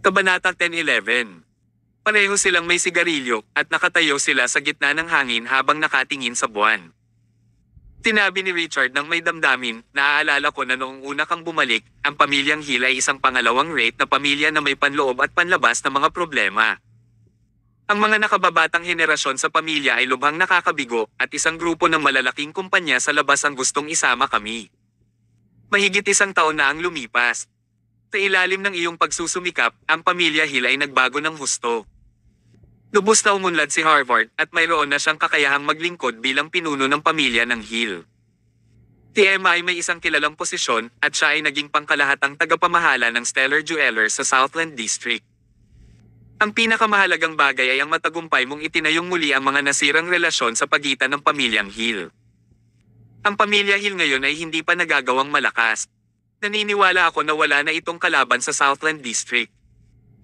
Kabanata 10:11. Pareho silang may sigarilyo at nakatayo sila sa gitna ng hangin habang nakatingin sa buwan. Tinabi ni Richard ng may damdamin, naaalala ko na noong una kang bumalik, ang pamilyang Hill ay isang pangalawang rate na pamilya na may panloob at panlabas na mga problema. Ang mga nakababatang henerasyon sa pamilya ay lubhang nakakabigo at isang grupo ng malalaking kumpanya sa labas ang gustong isama kami. Mahigit 1 taon na ang lumipas. Sa ilalim ng iyong pagsusumikap, ang pamilya Hill ay nagbago ng husto. Lubos na umunlad si Harvard at mayroon na siyang kakayahang maglingkod bilang pinuno ng pamilya ng Hill. Si Emma ay may isang kilalang posisyon at siya ay naging pangkalahatang tagapamahala ng Stellar Jewelers sa Southland District. Ang pinakamahalagang bagay ay ang matagumpay mong itinayong muli ang mga nasirang relasyon sa pagitan ng pamilyang Hill. Ang pamilya Hill ngayon ay hindi pa nagagawang malakas. Naniniwala ako na wala na itong kalaban sa Southland District.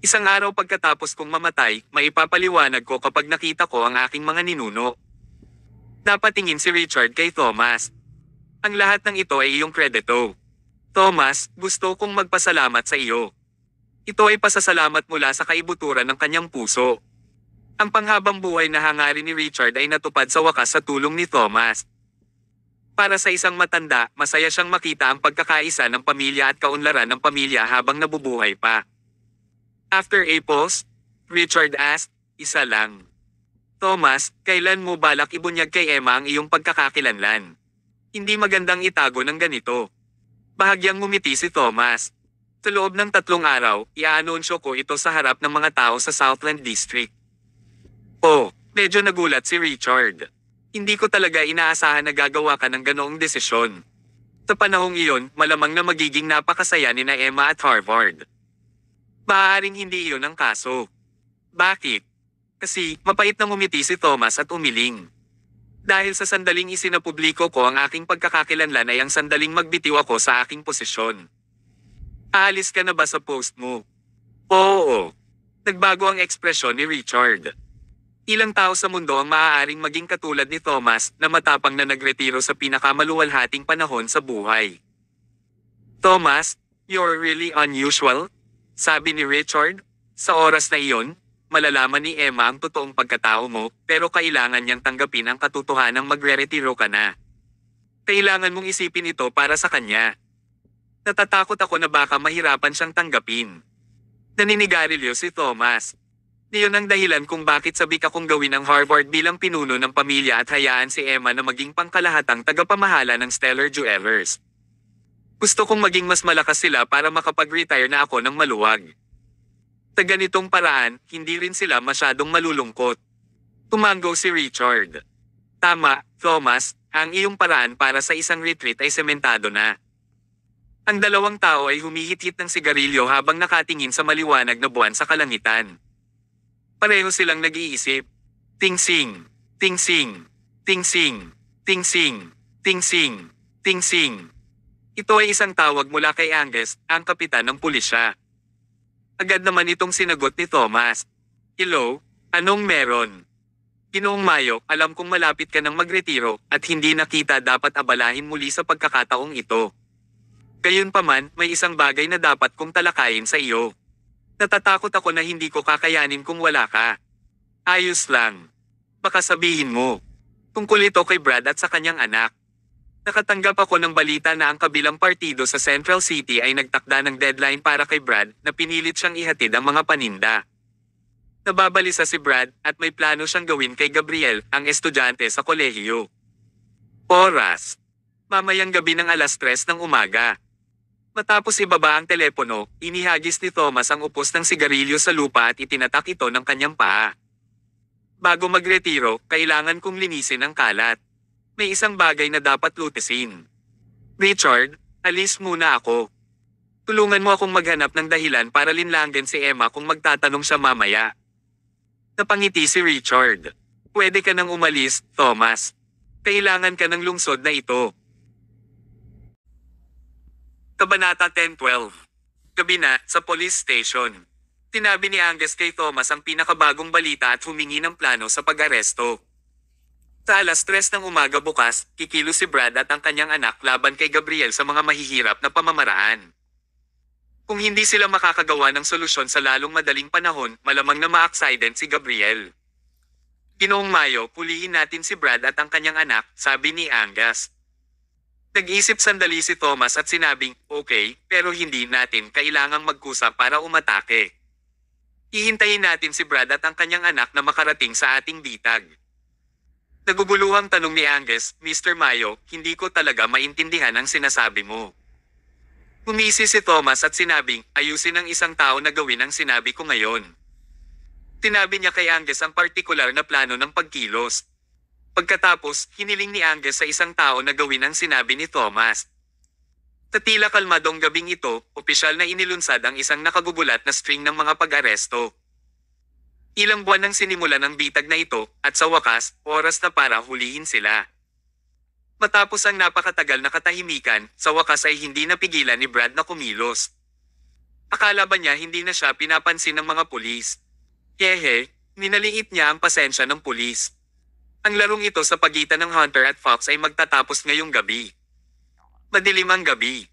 Isang araw pagkatapos kong mamatay, maipapaliwanag ko kapag nakita ko ang aking mga ninuno. Napatingin si Richard kay Thomas. Ang lahat ng ito ay iyong kredito. Thomas, gusto kong magpasalamat sa iyo. Ito ay pasasalamat mula sa kaibuturan ng kanyang puso. Ang panghabang buhay na hangarin ni Richard ay natupad sa wakas sa tulong ni Thomas. Para sa isang matanda, masaya siyang makita ang pagkakaisa ng pamilya at kaunlaran ng pamilya habang nabubuhay pa. After a pause, Richard asked, "Isa lang. Thomas, kailan mo balak ibunyag kay Emma ang iyong pagkakakilanlan? Hindi magandang itago ng ganito." Bahagyang ngumiti si Thomas. Sa loob ng 3 araw, i-aanunsyo ko ito sa harap ng mga tao sa Southland District. Oh, medyo nagulat si Richard. Hindi ko talaga inaasahan na gagawa ka ng ganoong desisyon. Sa panahong iyon, malamang na magiging napakasaya ni na Emma at Harvard. Maaaring hindi iyon ang kaso. Bakit? Kasi, mapait na ngumiti si Thomas at umiling. Dahil sa sandaling isinapubliko ko ang aking pagkakakilanlan ay ang sandaling magbitiw ako sa aking posisyon. Aalis ka na ba sa post mo? Oo. Nagbago ang ekspresyon ni Richard. Ilang tao sa mundo ang maaaring maging katulad ni Thomas na matapang na nagretiro sa pinakamaluwalhating panahon sa buhay. Thomas, you're really unusual, sabi ni Richard. Sa oras na iyon, malalaman ni Emma ang totoong pagkatao mo, pero kailangan niyang tanggapin ang katotohanang magre-retiro ka na. Kailangan mong isipin ito para sa kanya. Natatakot ako na baka mahirapan siyang tanggapin. Naninigarilyo si Thomas. Iyon ang dahilan kung bakit sabik akong gawin ang Harvard bilang pinuno ng pamilya at hayaan si Emma na maging pangkalahatang tagapamahala ng Stellar Jewelers. Gusto kong maging mas malakas sila para makapag-retire na ako ng maluwag. Sa ganitong paraan, hindi rin sila masyadong malulungkot. Tumango si Richard. Tama, Thomas, ang iyong paraan para sa isang retreat ay sementado na. Ang dalawang tao ay humihit-hit ng sigarilyo habang nakatingin sa maliwanag na buwan sa kalangitan. Pareho silang nag-iisip. Ting-sing, ting-sing, ting-sing, ting-sing, ting-sing, ting-sing. Ito ay isang tawag mula kay Angus, ang kapitan ng pulisya. Agad naman itong sinagot ni Thomas. "Hello, anong meron?" "Ginoong Mayo, alam kong malapit ka ng magretiro at hindi na kita dapat abalahin muli sa pagkakataong ito. Gayunpaman, may isang bagay na dapat kong talakayin sa iyo. Natatakot ako na hindi ko kakayanin kung wala ka." "Ayos lang. Baka sabihin mo. Tungkol ito kay Brad at sa kanyang anak. Nakatanggap ako ng balita na ang kabilang partido sa Central City ay nagtakda ng deadline para kay Brad na pinilit siyang ihatid ang mga paninda. Nababalisa si Brad at may plano siyang gawin kay Gabriel, ang estudyante sa kolehiyo. Oras. Mamayang gabi ng 3:00 ng umaga. Matapos ibaba ang telepono, inihagis ni Thomas ang upos ng sigarilyo sa lupa at itinatak ito ng kanyang paa. Bago magretiro, kailangan kong linisin ang kalat. May isang bagay na dapat lutisin. Richard, alis muna ako. Tulungan mo akong maghanap ng dahilan para linlanggan si Emma kung magtatanong siya mamaya. Napangiti si Richard. Pwede ka nang umalis, Thomas. Kailangan ka ng lungsod na ito. Kabanata 10:12. Gabi na, sa police station. Tinabi ni Angus kay Thomas ang pinakabagong balita at humingi ng plano sa pag-aresto. Sa 3:00 ng umaga bukas, kikilos si Brad at ang kanyang anak laban kay Gabriel sa mga mahihirap na pamamaraan. Kung hindi sila makakagawa ng solusyon sa lalong madaling panahon, malamang na ma-accident si Gabriel. Ginoong Mayo, pulihin natin si Brad at ang kanyang anak, sabi ni Angus. Nag-isip sandali si Thomas at sinabing, okay, pero hindi natin kailangang magkusa para umatake. Hihintayin natin si Brad at ang kanyang anak na makarating sa ating bitag. Naguguluhang tanong ni Angus, Mr. Mayo, hindi ko talaga maintindihan ang sinasabi mo. Humisi si Thomas at sinabing, ayusin ng isang tao na gawin ang sinabi ko ngayon. Tinabi niya kay Angus ang partikular na plano ng pagkilos. Pagkatapos, hiniling ni Angus sa isang tao na gawin ang sinabi ni Thomas. Tatila kalmadong gabing ito, opisyal na inilunsad ang isang nakagugulat na string ng mga pag-aresto. Ilang buwan nang sinimulan ang bitag na ito, at sa wakas, oras na para hulihin sila. Matapos ang napakatagal na katahimikan, sa wakas ay hindi napigilan ni Brad na kumilos. Akala ba niya hindi na siya pinapansin ng mga pulis? Hehe, minaliit niya ang pasensya ng pulis. Ang larong ito sa pagitan ng Hunter at Fox ay magtatapos ngayong gabi. Madilim ang gabi.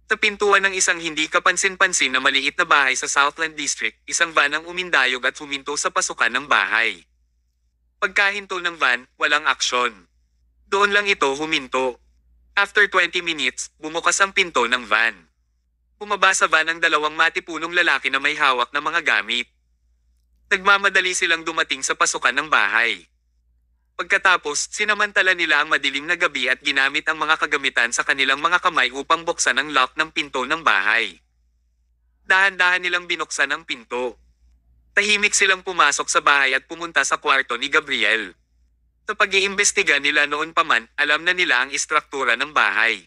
Sa pintuan ng isang hindi kapansin-pansin na maliit na bahay sa Southland District, isang van ang umindayog at huminto sa pasukan ng bahay. Pagkahinto ng van, walang aksyon. Doon lang ito huminto. After 20 minutes, bumukas ang pinto ng van. Bumaba sa van ang dalawang matipunong lalaki na may hawak na mga gamit. Nagmamadali silang dumating sa pasukan ng bahay. Pagkatapos, sinamantala nila ang madilim na gabi at ginamit ang mga kagamitan sa kanilang mga kamay upang buksan ang lock ng pinto ng bahay. Dahan-dahan nilang binuksan ang pinto. Tahimik silang pumasok sa bahay at pumunta sa kwarto ni Gabriel. Sa pag-iimbestiga nila noon pa man, alam na nila ang istruktura ng bahay.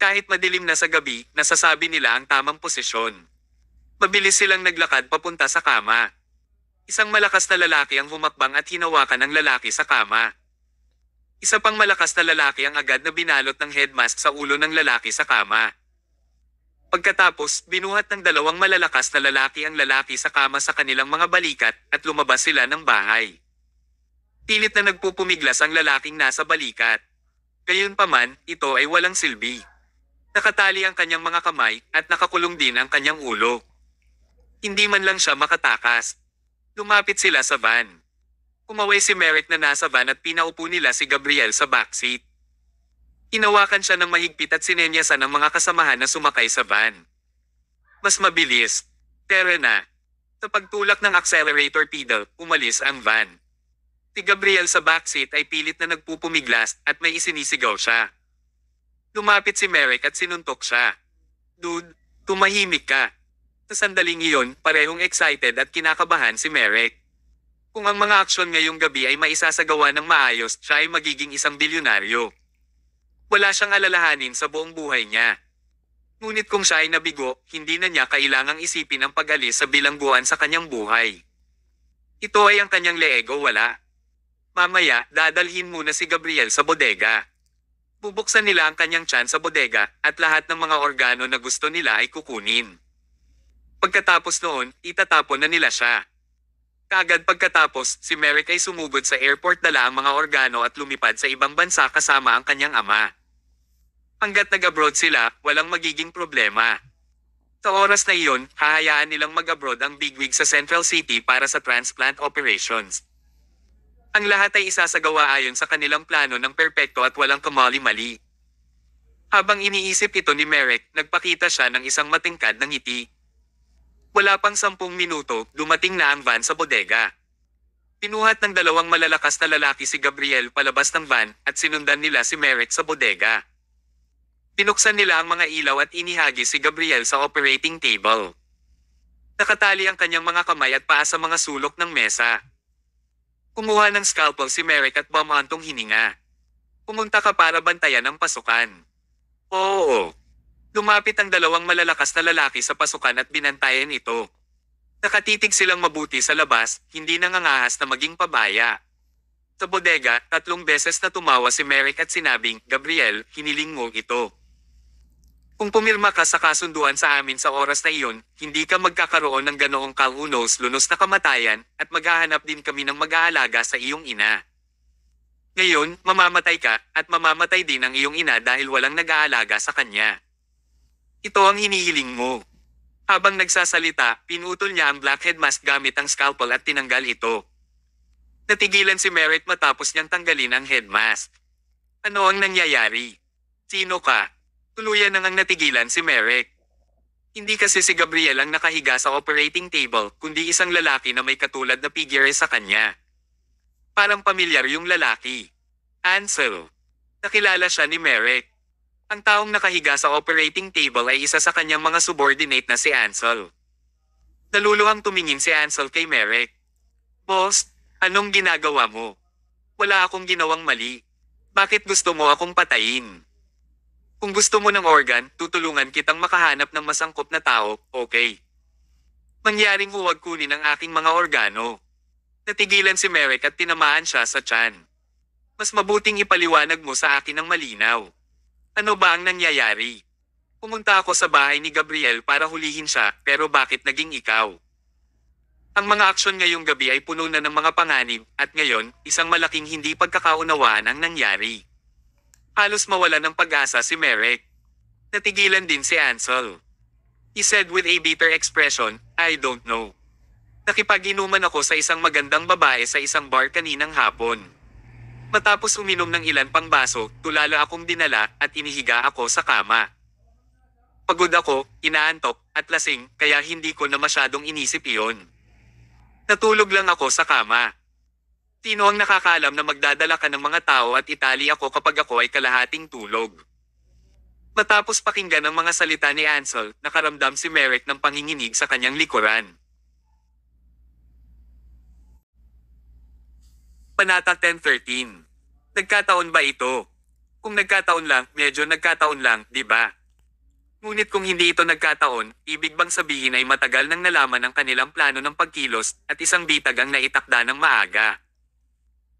Kahit madilim na sa gabi, nasasabi nila ang tamang posisyon. Mabilis silang naglakad papunta sa kama. Isang malakas na lalaki ang humakbang at hinawakan ang lalaki sa kama. Isa pang malakas na lalaki ang agad na binalot ng headmask sa ulo ng lalaki sa kama. Pagkatapos, binuhat ng dalawang malalakas na lalaki ang lalaki sa kama sa kanilang mga balikat at lumabas sila ng bahay. Pilit na nagpupumiglas ang lalaking nasa balikat. Gayunpaman, ito ay walang silbi. Nakatali ang kanyang mga kamay at nakakulong din ang kanyang ulo. Hindi man lang siya makatakas. Lumapit sila sa van. Kumaway si Merrick na nasa van at pinaupo nila si Gabriel sa backseat. Hinawakan siya ng mahigpit at sinenyasan ng mga kasamahan na sumakay sa van. Mas mabilis. Pero na. Sa pagtulak ng accelerator pedal, umalis ang van. Si Gabriel sa backseat ay pilit na nagpupumiglas at may isinisigaw siya. Lumapit si Merrick at sinuntok siya. Dude, tumahimik ka. Sa sandaling iyon, parehong excited at kinakabahan si Merrick. Kung ang mga aksyon ngayong gabi ay maisasagawa ng maayos, siya ay magiging isang bilyonaryo. Wala siyang alalahanin sa buong buhay niya. Ngunit kung siya ay nabigo, hindi na niya kailangang isipin ang pag-alis sa bilangguan sa kanyang buhay. Ito ay ang kanyang leego, wala. Mamaya, dadalhin muna si Gabriel sa bodega. Bubuksan nila ang kanyang tiyan sa bodega at lahat ng mga organo na gusto nila ay kukunin. Pagkatapos noon, itatapon na nila siya. Kaagad pagkatapos, si Merrick ay sumugod sa airport dala ang mga organo at lumipad sa ibang bansa kasama ang kanyang ama. Hanggat nag-abroad sila, walang magiging problema. Sa oras na iyon, hahayaan nilang mag-abroad ang bigwig sa Central City para sa transplant operations. Ang lahat ay isasagawa ayon sa kanilang plano ng perpekto at walang kamali-mali. Habang iniisip ito ni Merrick, nagpakita siya ng isang matingkad na ngiti. Wala pang 10 minuto, dumating na ang van sa bodega. Pinuhat ng dalawang malalakas na lalaki si Gabriel palabas ng van at sinundan nila si Merrick sa bodega. Pinuksan nila ang mga ilaw at inihagis si Gabriel sa operating table. Nakatali ang kanyang mga kamay at paa sa mga sulok ng mesa. Kumuha ng scalpel si Merrick at bumantong hininga. Pumunta ka para bantayan ang pasukan. Oo. Lumapit ang dalawang malalakas na lalaki sa pasukan at binantayan ito. Nakatitig silang mabuti sa labas, hindi nangangahas na maging pabaya. Sa bodega, 3 beses na tumawa si Merrick at sinabing, Gabriel, hiniling mo ito. Kung pumirma ka sa kasunduan sa amin sa oras na iyon, hindi ka magkakaroon ng ganoong kalunos-lunos na kamatayan at maghahanap din kami ng mag-aalaga sa iyong ina. Ngayon, mamamatay ka at mamamatay din ang iyong ina dahil walang nag-aalaga sa kanya. Ito ang hinihiling mo. Habang nagsasalita, pinutol niya ang blackhead mask gamit ang scalpel at tinanggal ito. Natigilan si Merrick matapos niyang tanggalin ang head mask. Ano ang nangyayari? Sino ka? Tuluyan nang natigilan si Merrick. Hindi kasi si Gabriel ang nakahiga sa operating table, kundi isang lalaki na may katulad na figure sa kanya. Parang pamilyar yung lalaki. Ansel. Nakilala siya ni Merrick. Ang taong nakahiga sa operating table ay isa sa kanyang mga subordinate na si Ansel. Naluluhang tumingin si Ansel kay Merrick. Boss, anong ginagawa mo? Wala akong ginawang mali. Bakit gusto mo akong patayin? Kung gusto mo ng organ, tutulungan kitang makahanap ng masangkop na tao, okay? Mangyaring huwag kunin ang aking mga organo. Natigilan si Merrick at tinamaan siya sa tiyan. Mas mabuting ipaliwanag mo sa akin ng malinaw. Ano ba ang nangyayari? Pumunta ako sa bahay ni Gabriel para hulihin siya, pero bakit naging ikaw? Ang mga aksyon ngayong gabi ay puno na ng mga panganib, at ngayon, isang malaking hindi pagkakaunawaan ang nangyari. Halos mawala ng pag-asa si Merrick. Natigilan din si Ansel. He said with a bitter expression, I don't know. Nakipag-inuman ako sa isang magandang babae sa isang bar kaninang hapon. Matapos uminom ng ilan pang baso, tulala akong dinala at inihiga ako sa kama. Pagod ako, inaantok, at lasing, kaya hindi ko na masyadong inisip iyon. Natulog lang ako sa kama. Sino ang nakakaalam na magdadala ka ng mga tao at itali ako kapag ako ay kalahating tulog? Matapos pakinggan ang mga salita ni Ansel, nakaramdam si Merrick ng panginginig sa kanyang likuran. Panata 10:13. Nagkataon ba ito? Kung nagkataon lang, medyo nagkataon lang, di ba? Ngunit kung hindi ito nagkataon, ibig bang sabihin ay matagal nang nalaman ang kanilang plano ng pagkilos at isang bitag ang naitakda ng maaga.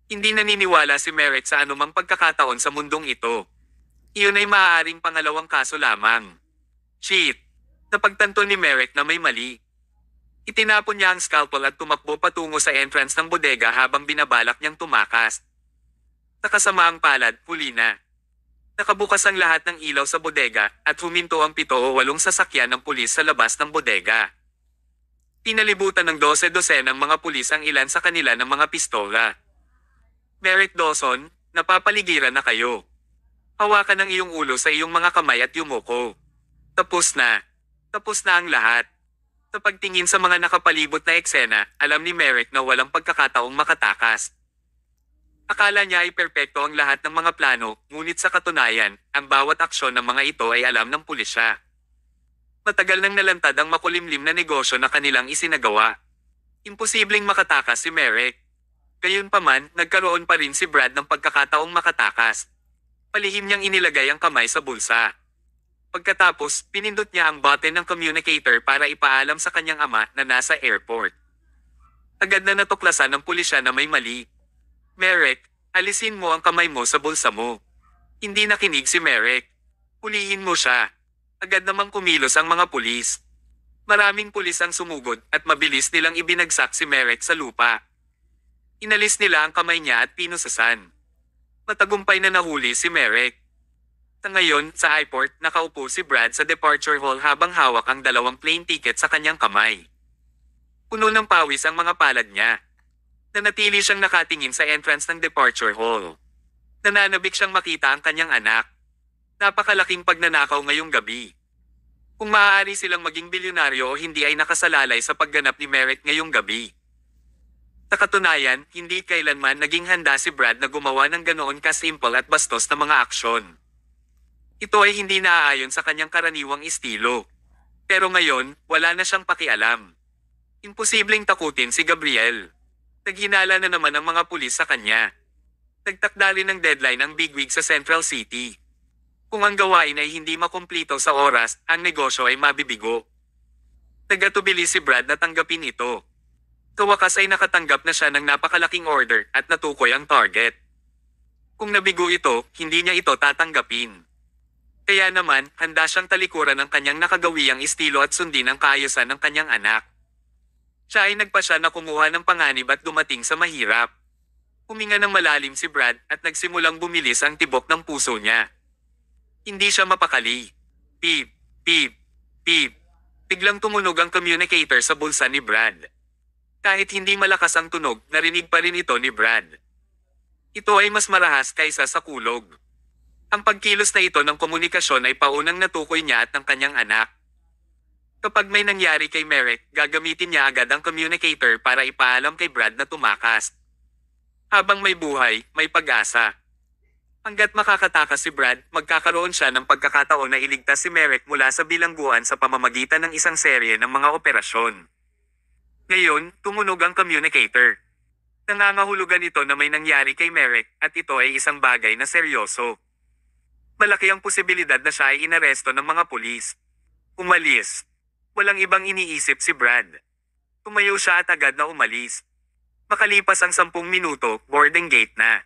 Hindi naniniwala si Merrick sa anumang pagkakataon sa mundong ito. Iyon ay maaaring pangalawang kaso lamang. Shit! Napagtanto ni Merrick na may mali. Itinapon niya ang scalpel at tumakbo patungo sa entrance ng bodega habang binabalak niyang tumakas. Nakasamaang palad, huli na. Nakabukas ang lahat ng ilaw sa bodega at huminto ang 7 o 8 sasakyan ng pulis sa labas ng bodega. Pinalibutan ng 12 ng mga pulis ang ilan sa kanila ng mga pistola. Merrick Dawson, napapaligiran na kayo. Hawakan ang iyong ulo sa iyong mga kamay at yumuko. Tapos na. Tapos na ang lahat. Sa pagtingin sa mga nakapalibot na eksena, alam ni Merrick na walang pagkakataong makatakas. Akala niya ay perpekto ang lahat ng mga plano, ngunit sa katunayan, ang bawat aksyon ng mga ito ay alam ng pulisya. Matagal nang nalantad ang makulimlim na negosyo na kanilang isinagawa. Imposibleng makatakas si Merrick. Gayunpaman, nagkaroon pa rin si Brad ng pagkakataong makatakas. Palihim niyang inilagay ang kamay sa bulsa. Pagkatapos, pinindot niya ang button ng communicator para ipaalam sa kanyang ama na nasa airport. Agad na natuklasan ng pulisya na may mali. Merrick, alisin mo ang kamay mo sa bulsa mo. Hindi nakinig si Merrick. Hulihin mo siya. Agad namang kumilos ang mga pulis. Maraming pulis ang sumugod at mabilis nilang ibinagsak si Merrick sa lupa. Inalis nila ang kamay niya at pinusasan. Matagumpay na nahuli si Merrick. Sa ngayon, sa airport, nakaupo si Brad sa departure hall habang hawak ang 2 plane ticket sa kanyang kamay. Puno ng pawis ang mga palad niya. Nanatili siyang nakatingin sa entrance ng departure hall. Nananabik siyang makita ang kanyang anak. Napakalaking pagnanakaw ngayong gabi. Kung maaari silang maging bilyonaryo o hindi ay nakasalalay sa pagganap ni Merrick ngayong gabi. Sa katunayan, hindi kailanman naging handa si Brad na gumawa ng ganoon ka-simple at bastos na mga aksyon. Ito ay hindi naaayon sa kanyang karaniwang estilo. Pero ngayon, wala na siyang pakialam. Imposibleng takutin si Gabriel. Naghinala na naman ang mga pulis sa kanya. Nagtakda rin ng deadline ang bigwig sa Central City. Kung ang gawain ay hindi makumplito sa oras, ang negosyo ay mabibigo. Nagatubili si Brad na tanggapin ito. Sa wakas ay nakatanggap na siya ng napakalaking order at natukoy ang target. Kung nabigo ito, hindi niya ito tatanggapin. Kaya naman, handa siyang talikuran ng kanyang nakagawiang estilo at sundin ang kaayusan ng kanyang anak. Siya ay nagpasya na kumuha ng panganib at dumating sa mahirap. Huminga ng malalim si Brad at nagsimulang bumilis ang tibok ng puso niya. Hindi siya mapakali. Pip, Beep, beep. Biglang tumunog ang communicator sa bulsa ni Brad. Kahit hindi malakas ang tunog, narinig pa rin ito ni Brad. Ito ay mas marahas kaysa sa kulog. Ang pagkilos na ito ng komunikasyon ay paunang natukoy niya at ng kanyang anak. Kapag may nangyari kay Merrick, gagamitin niya agad ang communicator para ipaalam kay Brad na tumakas. Habang may buhay, may pag-asa. Hanggat makakatakas si Brad, magkakaroon siya ng pagkakataon na iligtas si Merrick mula sa bilangguan sa pamamagitan ng isang serye ng mga operasyon. Ngayon, tumunog ang communicator. Nangangahulugan ito na may nangyari kay Merrick at ito ay isang bagay na seryoso. Malaki ang posibilidad na siya ay inaresto ng mga pulis. Umalis. Walang ibang iniisip si Brad. Tumayo siya at agad na umalis. Makalipas ang 10 minuto, boarding gate na.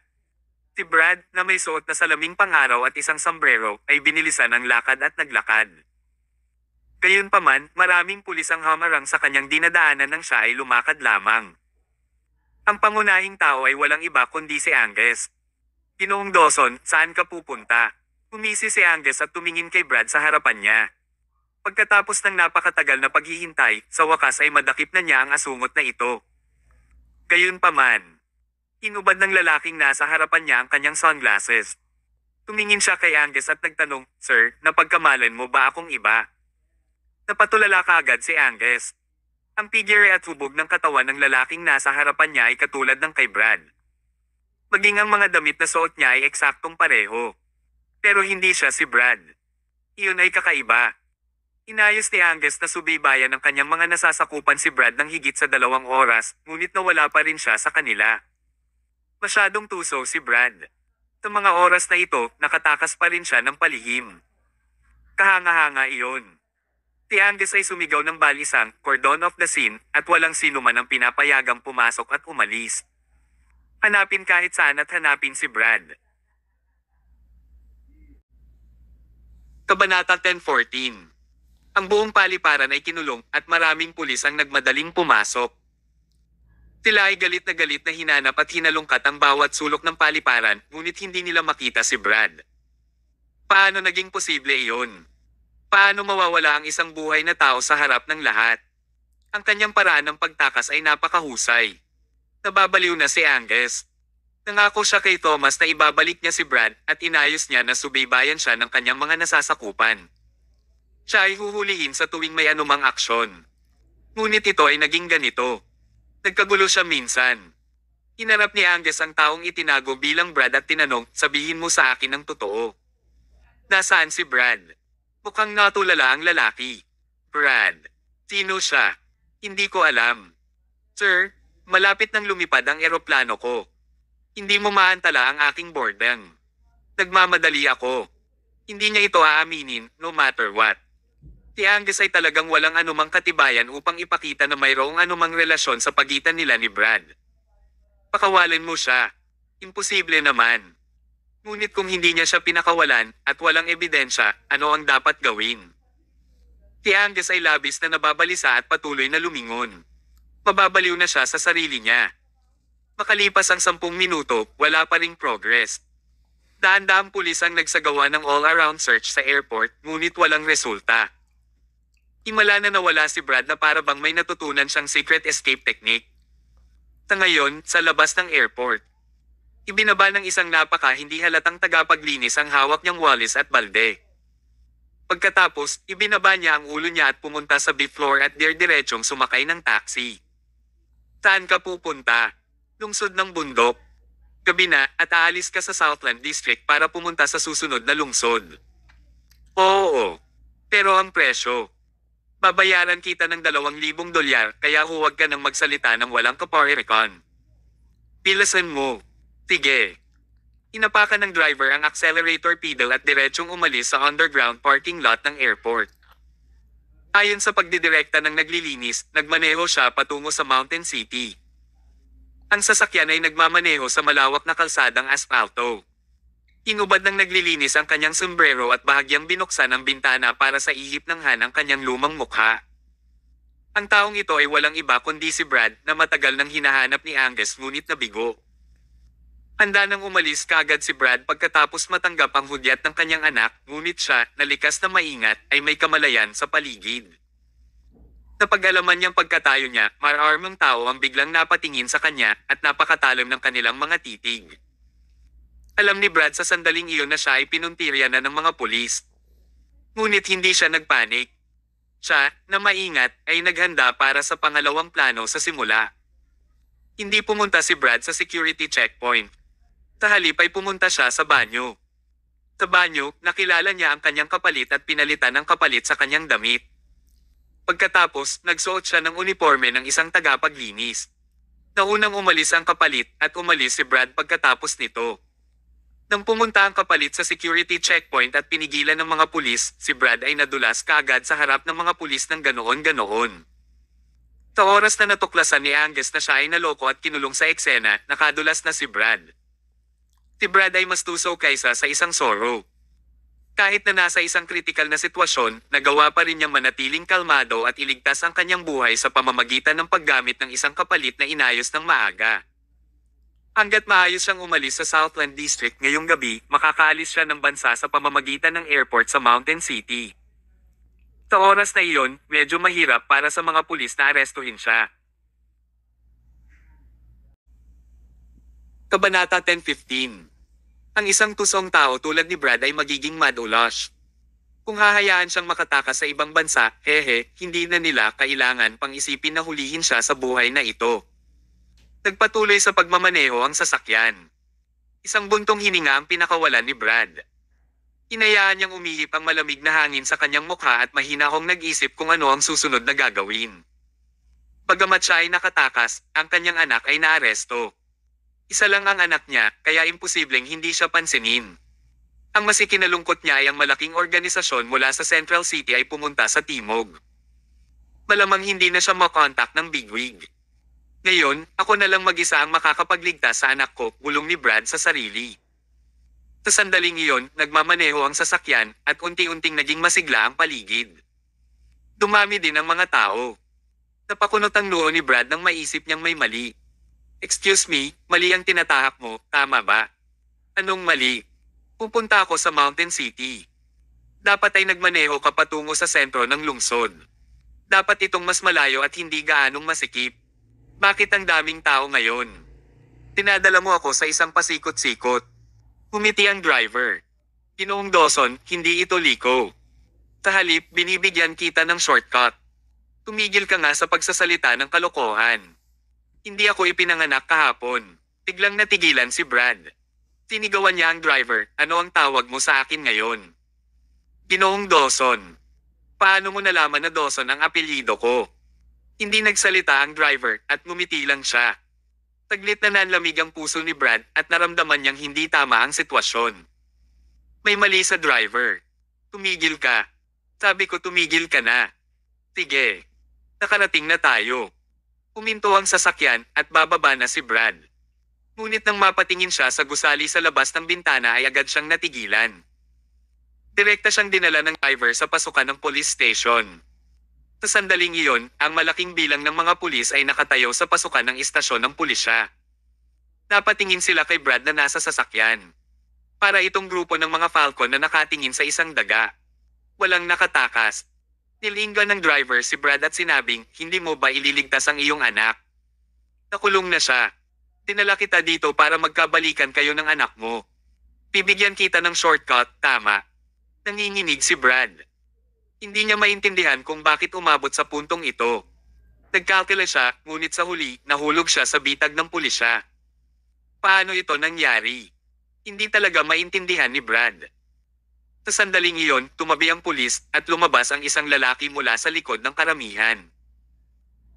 Si Brad, na may suot na salaming pang-araw at isang sombrero, ay binilisan ang lakad at naglakad. Gayunpaman, maraming pulis ang hamarang sa kanyang dinadaanan nang siya ay lumakad lamang. Ang pangunahing tao ay walang iba kundi si Angus. Ginoong Dawson, saan ka pupunta? Umisi si Angus at tumingin kay Brad sa harapan niya. Pagkatapos ng napakatagal na paghihintay, sa wakas ay madakip na niya ang asungot na ito. Gayunpaman, inubad ng lalaking nasa harapan niya ang kanyang sunglasses. Tumingin siya kay Angus at nagtanong, "Sir, napagkamalan mo ba akong iba?" Napatulala kaagad si Angus. Ang figure at hubog ng katawan ng lalaking nasa harapan niya ay katulad ng kay Brad. Maging ang mga damit na suot niya ay eksaktong pareho. Pero hindi siya si Brad. Iyon ay kakaiba. Inayos ni Angus na subaybayan ng kanyang mga nasasakupan si Brad ng higit sa 2 oras, ngunit nawala pa rin siya sa kanila. Masyadong tuso si Brad. Sa mga oras na ito, nakatakas pa rin siya ng palihim. Kahanga-hanga iyon. Si Angus ay sumigaw ng balisang, "Cordon of the scene," at walang sino man ang pinapayagang pumasok at umalis. Hanapin kahit saan at hanapin si Brad. Kabanata 10:14. Ang buong paliparan ay kinulong at maraming pulis ang nagmadaling pumasok. Sila ay galit na hinanap at hinalungkat ang bawat sulok ng paliparan, ngunit hindi nila makita si Brad. Paano naging posible iyon? Paano mawawala ang isang buhay na tao sa harap ng lahat? Ang kanyang paraan ng pagtakas ay napakahusay. Nababaliw na si Angus. Nangako siya kay Thomas na ibabalik niya si Brad at inayos niya na subaybayan siya ng kanyang mga nasasakupan. Siya ay huhulihin sa tuwing may anumang aksyon. Ngunit ito ay naging ganito. Nagkagulo siya minsan. Hinarap ni Angus ang taong itinago bilang Brad at tinanong, "Sabihin mo sa akin ang totoo. Nasaan si Brad?" Mukhang natulala ang lalaki. "Brad. Sino siya?" "Hindi ko alam. Sir, malapit nang lumipad ang eroplano ko. Hindi mo maantala ang aking boarding. Nagmamadali ako." Hindi niya ito aaminin, no matter what. Si Angus ay talagang walang anumang katibayan upang ipakita na mayroong anumang relasyon sa pagitan nila ni Brad. Pakawalan mo siya. Imposible naman. Ngunit kung hindi niya siya pinakawalan at walang ebidensya, ano ang dapat gawin? Si Angus ay labis na nababalisa at patuloy na lumingon. Mababaliw na siya sa sarili niya. Makalipas ang 10 minuto, wala pa ring progress. Daan-daang pulis ang nagsagawa ng all-around search sa airport, ngunit walang resulta. Himala na nawala si Brad na para bang may natutunan siyang secret escape technique. Sa ngayon, sa labas ng airport, ibinaba ng isang hindi halatang tagapaglinis ang hawak niyang walis at balde. Pagkatapos, ibinaba niya ang ulo niya at pumunta sa B-floor at diretsong sumakay ng taxi. "Saan ka pupunta?" "Lungsod ng bundok. Gabi na at aalis ka sa Southland District para pumunta sa susunod na lungsod." "Oo. Pero ang presyo. Babayaran kita ng $2,000, kaya huwag ka nang magsalita ng walang kaparikan. Pilasan mo." "Sige." Inapakan ng driver ang accelerator pedal at diretsong umalis sa underground parking lot ng airport. Ayon sa pagdidirekta ng naglilinis, nagmaneho siya patungo sa Mountain City. Ang sasakyan ay nagmamaneho sa malawak na kalsadang asfalto. Inubad ng naglilinis ang kanyang sombrero at bahagyang binuksan ang bintana para sa ihip ng ang kanyang lumang mukha. Ang taong ito ay walang iba kundi si Brad na matagal nang hinahanap ni Angus ngunit nabigo. Handa nang umalis kaagad si Brad pagkatapos matanggap ang hudyat ng kanyang anak, ngunit siya, na likas na maingat, ay may kamalayan sa paligid. Napag-alaman niyang pagkatayo niya, mararmang tao ang biglang napatingin sa kanya at napakatalim ng kanilang mga titig. Alam ni Brad sa sandaling iyon na siya ay pinuntirya na ng mga pulis. Ngunit hindi siya nagpanik. Siya, na maingat, ay naghanda para sa pangalawang plano sa simula. Hindi pumunta si Brad sa security checkpoint. Sa halip ay pumunta siya sa banyo. Sa banyo, nakilala niya ang kanyang kapalit at pinalitan ng kapalit sa kanyang damit. Pagkatapos, nagsuot siya ng uniforme ng isang tagapaglinis. Naunang umalis ang kapalit at umalis si Brad pagkatapos nito. Nang pumunta ang kapalit sa security checkpoint at pinigilan ng mga pulis, si Brad ay nadulas kaagad sa harap ng mga pulis ng ganoon-ganoon. Sa oras na natuklasan ni Angus na siya ay naloko at kinulong sa eksena, nakadulas na si Brad. Si Brad ay mas tuso kaysa sa isang Zorro. Kahit na nasa isang kritikal na sitwasyon, nagawa pa rin niyang manatiling kalmado at iligtas ang kanyang buhay sa pamamagitan ng paggamit ng isang kapalit na inayos ng maaga. Hanggat maayos siyang umalis sa Southland District ngayong gabi, makakaalis siya ng bansa sa pamamagitan ng airport sa Mountain City. Sa oras na iyon, medyo mahirap para sa mga pulis na arestuhin siya. Kabanata 10:15. Ang isang tusong tao tulad ni Brad ay magiging madulas. Kung hahayaan siyang makatakas sa ibang bansa, hindi na nila kailangan pang isipin na hulihin siya sa buhay na ito. Nagpatuloy sa pagmamaneho ang sasakyan. Isang buntong hininga ang pinakawalan ni Brad. Hinayaan niyang umihip ang malamig na hangin sa kanyang mukha at mahinahong nag-isip kung ano ang susunod na gagawin. Bagamat siya ay nakatakas, ang kanyang anak ay naaresto. Isa lang ang anak niya, kaya imposibleng hindi siya pansinin. Ang mas ikinalungkot niya ay ang malaking organisasyon mula sa Central City ay pumunta sa Timog. Malamang hindi na siya makontak ng bigwig. Ngayon, ako na lang mag-isa ang makakapagligtas sa anak ko, bulong ni Brad sa sarili. Sa sandaling iyon, nagmamaneho ang sasakyan at unti-unting naging masigla ang paligid. Dumami din ang mga tao. Napakunot ang noo ni Brad nang maisip niyang may mali. Excuse me, mali ang tinatahak mo, tama ba? Anong mali? Pupunta ako sa Mountain City. Dapat ay nagmaneho ka patungo sa sentro ng lungsod. Dapat itong mas malayo at hindi gaanong masikip. Bakit ang daming tao ngayon? Tinadala mo ako sa isang pasikot-sikot. Humiti ang driver. Ginoong Dawson, hindi ito liko. Sa halip, binibigyan kita ng shortcut. Tumigil ka nga sa pagsasalita ng kalokohan. Hindi ako ipinanganak kahapon. Biglang natigilan si Brad. Sinigawan niya ang driver, ano ang tawag mo sa akin ngayon? Ginoong Dawson. Paano mo nalaman na Dawson ang apelyido ko? Hindi nagsalita ang driver at ngumiti lang siya. Taglit na nanlamig ang puso ni Brad at naramdaman niyang hindi tama ang sitwasyon. May mali sa driver. Tumigil ka. Sabi ko tumigil ka na. Sige. Nakarating na tayo. Huminto ang sasakyan at bababa na si Brad. Ngunit nang mapatingin siya sa gusali sa labas ng bintana ay agad siyang natigilan. Direkta siyang dinala ng driver sa pasukan ng police station. Sa sandaling iyon, ang malaking bilang ng mga pulis ay nakatayo sa pasukan ng istasyon ng pulisya. Napatingin sila kay Brad na nasa sasakyan. Para itong grupo ng mga Falcon na nakatingin sa isang daga. Walang nakatakas. Nilingan ng driver si Brad at sinabing, hindi mo ba ililigtas ang iyong anak? Nakulong na siya. Dinala kita dito para magkabalikan kayo ng anak mo. Bibigyan kita ng shortcut, tama? Nanginginig si Brad. Hindi niya maintindihan kung bakit umabot sa puntong ito. Nagkalkula siya, ngunit sa huli, nahulog siya sa bitag ng pulisya. Paano ito nangyari? Hindi talaga maintindihan ni Brad. Sa sandaling iyon, tumabi ang pulis at lumabas ang isang lalaki mula sa likod ng karamihan.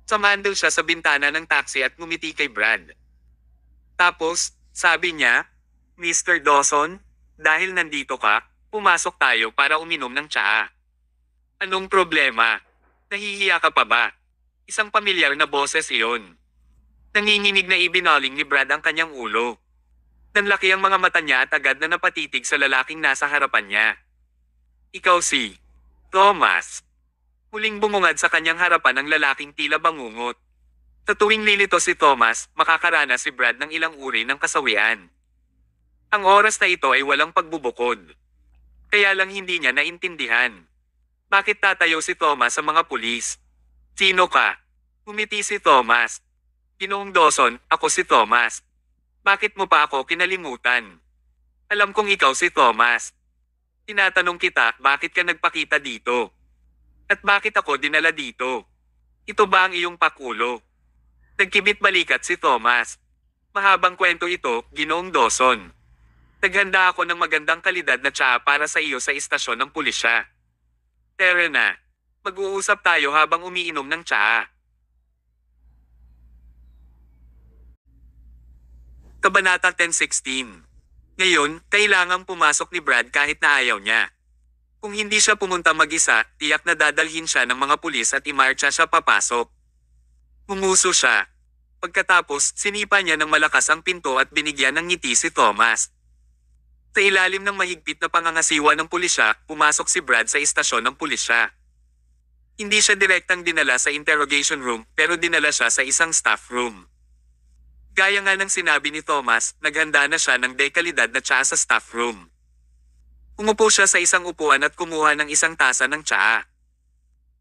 Sumandal siya sa bintana ng taxi at ngumiti kay Brad. Tapos, sabi niya, Mr. Dawson, dahil nandito ka, pumasok tayo para uminom ng tsaa. Anong problema? Nahihiya ka pa ba? Isang pamilyar na boses iyon. Nanginginig na ibinaling ni Brad ang kanyang ulo. Nanlaki ang mga mata niya at agad na napatitig sa lalaking nasa harapan niya. Ikaw si Thomas. Muling bumungad sa kanyang harapan ang lalaking tila bangungot. Sa tuwing lilito si Thomas, makakaranas si Brad ng ilang uri ng kasawian. Ang oras na ito ay walang pagbubukod. Kaya lang hindi niya naintindihan. Bakit tatayo si Thomas sa mga pulis? Sino ka? Umiti si Thomas. Ginoong Dawson, ako si Thomas. Bakit mo pa ako kinalimutan? Alam kong ikaw si Thomas. Tinatanong kita, bakit ka nagpakita dito? At bakit ako dinala dito? Ito ba ang iyong pakulo? Nagkibit balikat si Thomas. Mahabang kwento ito, Ginoong Dawson. Naghanda ako ng magandang kalidad na tsaa para sa iyo sa istasyon ng pulisya. Tara na. Mag-uusap tayo habang umiinom ng tsaa. Kabanata 10:16. Ngayon, kailangang pumasok ni Brad kahit na ayaw niya. Kung hindi siya pumunta mag-isa, tiyak na dadalhin siya ng mga pulis at imarcha siya papasok. Humuso siya. Pagkatapos, sinipa niya ng malakas ang pinto at binigyan ng ngiti si Thomas. Sa ilalim ng mahigpit na pangangasiwa ng pulisya, pumasok si Brad sa istasyon ng pulisya. Hindi siya direktang dinala sa interrogation room, pero dinala siya sa isang staff room. Gaya nga ng sinabi ni Thomas, naghanda na siya ng dekalidad na tsaa sa staff room. Umupo siya sa isang upuan at kumuha ng isang tasa ng tsaa.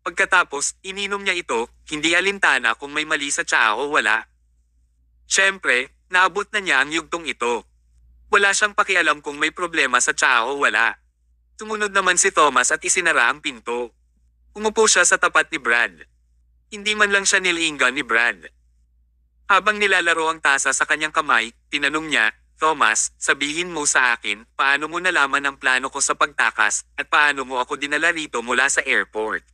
Pagkatapos, ininom niya ito, hindi alintana kung may mali sa tsaa o wala. Siyempre, naabot na niya ang yugtong ito. Wala siyang pakialam kung may problema sa tsaa o wala. Sumunod naman si Thomas at isinara ang pinto. Umupo siya sa tapat ni Brad. Hindi man lang siya nilingan ni Brad. Habang nilalaro ang tasa sa kanyang kamay, tinanong niya, Thomas, sabihin mo sa akin, paano mo nalaman ang plano ko sa pagtakas, at paano mo ako dinala rito mula sa airport?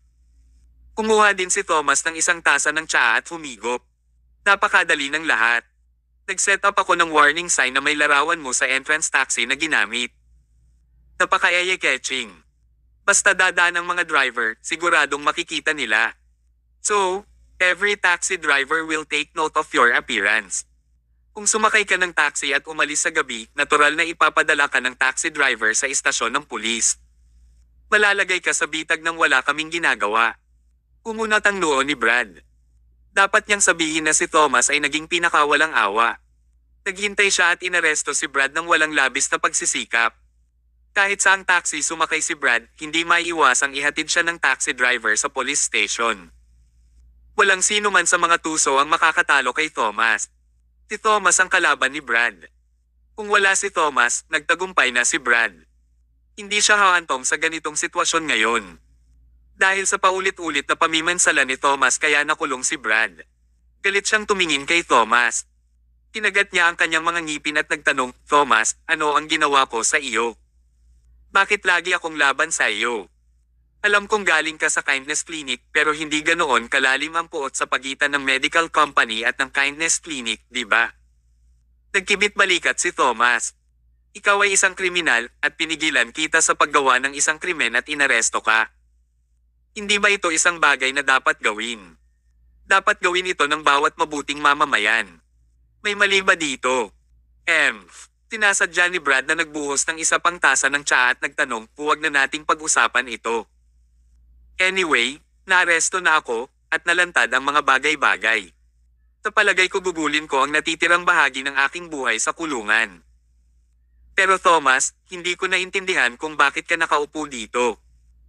Kumuha din si Thomas ng isang tasa ng tsaa at humigop. Napakadali ng lahat. Nag-set up ako ng warning sign na may larawan mo sa entrance taxi na ginamit. Napaka-eye-catching. Basta dadaan ng mga driver, siguradong makikita nila. So, every taxi driver will take note of your appearance. Kung sumakay ka ng taxi at umalis sa gabi, natural na ipapadala ka ng taxi driver sa istasyon ng pulis. Malalagay ka sa bitag ng wala kaming ginagawa. Umunat ang noo ni Brad. Dapat niyang sabihin na si Thomas ay naging pinakawalang awa. Naghintay siya at inaresto si Brad ng walang labis na pagsisikap. Kahit saang taxi sumakay si Brad, hindi maiiwasang ihatid siya ng taxi driver sa police station. Walang sino man sa mga tuso ang makakatalo kay Thomas. Si Thomas ang kalaban ni Brad. Kung wala si Thomas, nagtagumpay na si Brad. Hindi siya hahantong sa ganitong sitwasyon ngayon. Dahil sa paulit-ulit na pamimansala ni Thomas kaya nakulong si Brad. Galit siyang tumingin kay Thomas. Kinagat niya ang kanyang mga ngipin at nagtanong, Thomas, ano ang ginawa ko sa iyo? Bakit lagi akong laban sa iyo? Alam kong galing ka sa Kindness Clinic pero hindi ganoon kalalim ang puot sa pagitan ng medical company at ng Kindness Clinic, di ba? Nagkibit balikat si Thomas. Ikaw ay isang kriminal at pinigilan kita sa paggawa ng isang krimen at inaresto ka. Hindi ba ito isang bagay na dapat gawin? Dapat gawin ito ng bawat mabuting mamamayan. May mali ba dito? Tinasadya ni Brad na nagbuhos ng isa pang tasa ng tsaa at nagtanong, huwag na nating pag-usapan ito. Anyway, naaresto na ako, at nalantad ang mga bagay-bagay. Sa palagay ko gugulin ko ang natitirang bahagi ng aking buhay sa kulungan. Pero Thomas, hindi ko naintindihan kung bakit ka nakaupo dito.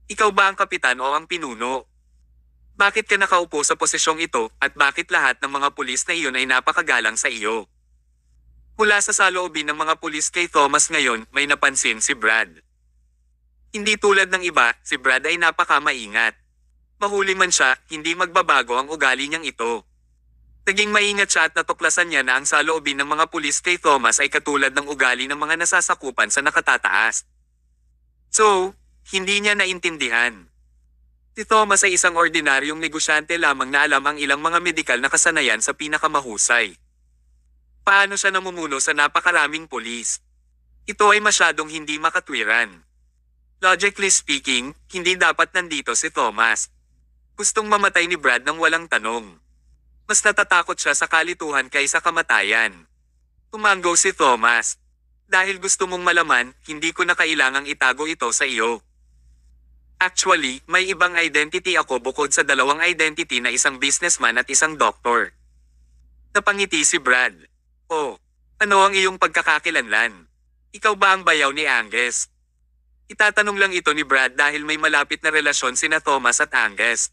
Ikaw ba ang kapitan o ang pinuno? Bakit ka nakaupo sa posisyong ito, at bakit lahat ng mga pulis na iyon ay napakagalang sa iyo? Mula sa saloobin ng mga pulis kay Thomas ngayon, may napansin si Brad. Hindi tulad ng iba, si Brad ay napakamaingat. Mahuli man siya, hindi magbabago ang ugali niyang ito. Naging maingat siya at natuklasan niya na ang saloobin ng mga pulis kay Thomas ay katulad ng ugali ng mga nasasakupan sa nakatataas. So, hindi niya naintindihan. Si Thomas ay isang ordinaryong negosyante lamang na alam ang ilang mga medikal na kasanayan sa pinakamahusay. Paano siya namumuno sa napakaraming pulis? Ito ay masyadong hindi makatwiran. Logically speaking, hindi dapat nandito si Thomas. Gustong mamatay ni Brad nang walang tanong. Mas natatakot siya sa kalituhan kaysa kamatayan. Tumanggo si Thomas. Dahil gusto mong malaman, hindi ko na kailangang itago ito sa iyo. Actually, may ibang identity ako bukod sa dalawang identity na isang businessman at isang doktor. Napangiti si Brad. Oh, ano ang iyong pagkakakilanlan? Ikaw ba ang bayaw ni Angus? Itatanong lang ito ni Brad dahil may malapit na relasyon sina Thomas at Angus.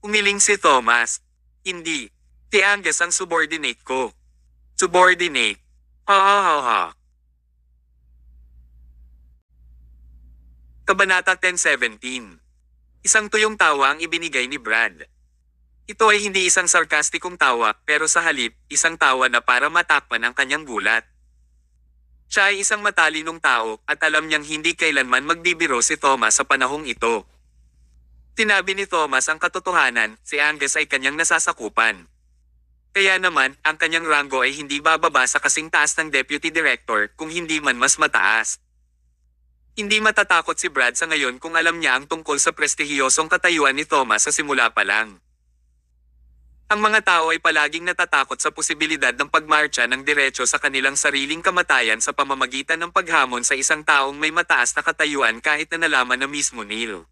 Umiling si Thomas. Hindi. Si Angus ang subordinate ko. Subordinate. Ha ha ha ha. Kabanata 10:17. Isang tuyong tawa ang ibinigay ni Brad. Ito ay hindi isang sarkastikong tawa, pero sa halip, isang tawa na para matakpan ang kanyang gulat. Siya ay isang matalinong tao at alam niyang hindi kailanman magbibiro si Thomas sa panahong ito. Sinabi ni Thomas ang katotohanan, si Angus ay kanyang nasasakupan. Kaya naman, ang kanyang ranggo ay hindi bababa sa kasing taas ng deputy director kung hindi man mas mataas. Hindi matatakot si Brad sa ngayon kung alam niya ang tungkol sa prestihiyosong katayuan ni Thomas sa simula pa lang. Ang mga tao ay palaging natatakot sa posibilidad ng pagmarcha ng diretso sa kanilang sariling kamatayan sa pamamagitan ng paghamon sa isang taong may mataas na katayuan kahit na nalaman na mismo Neil.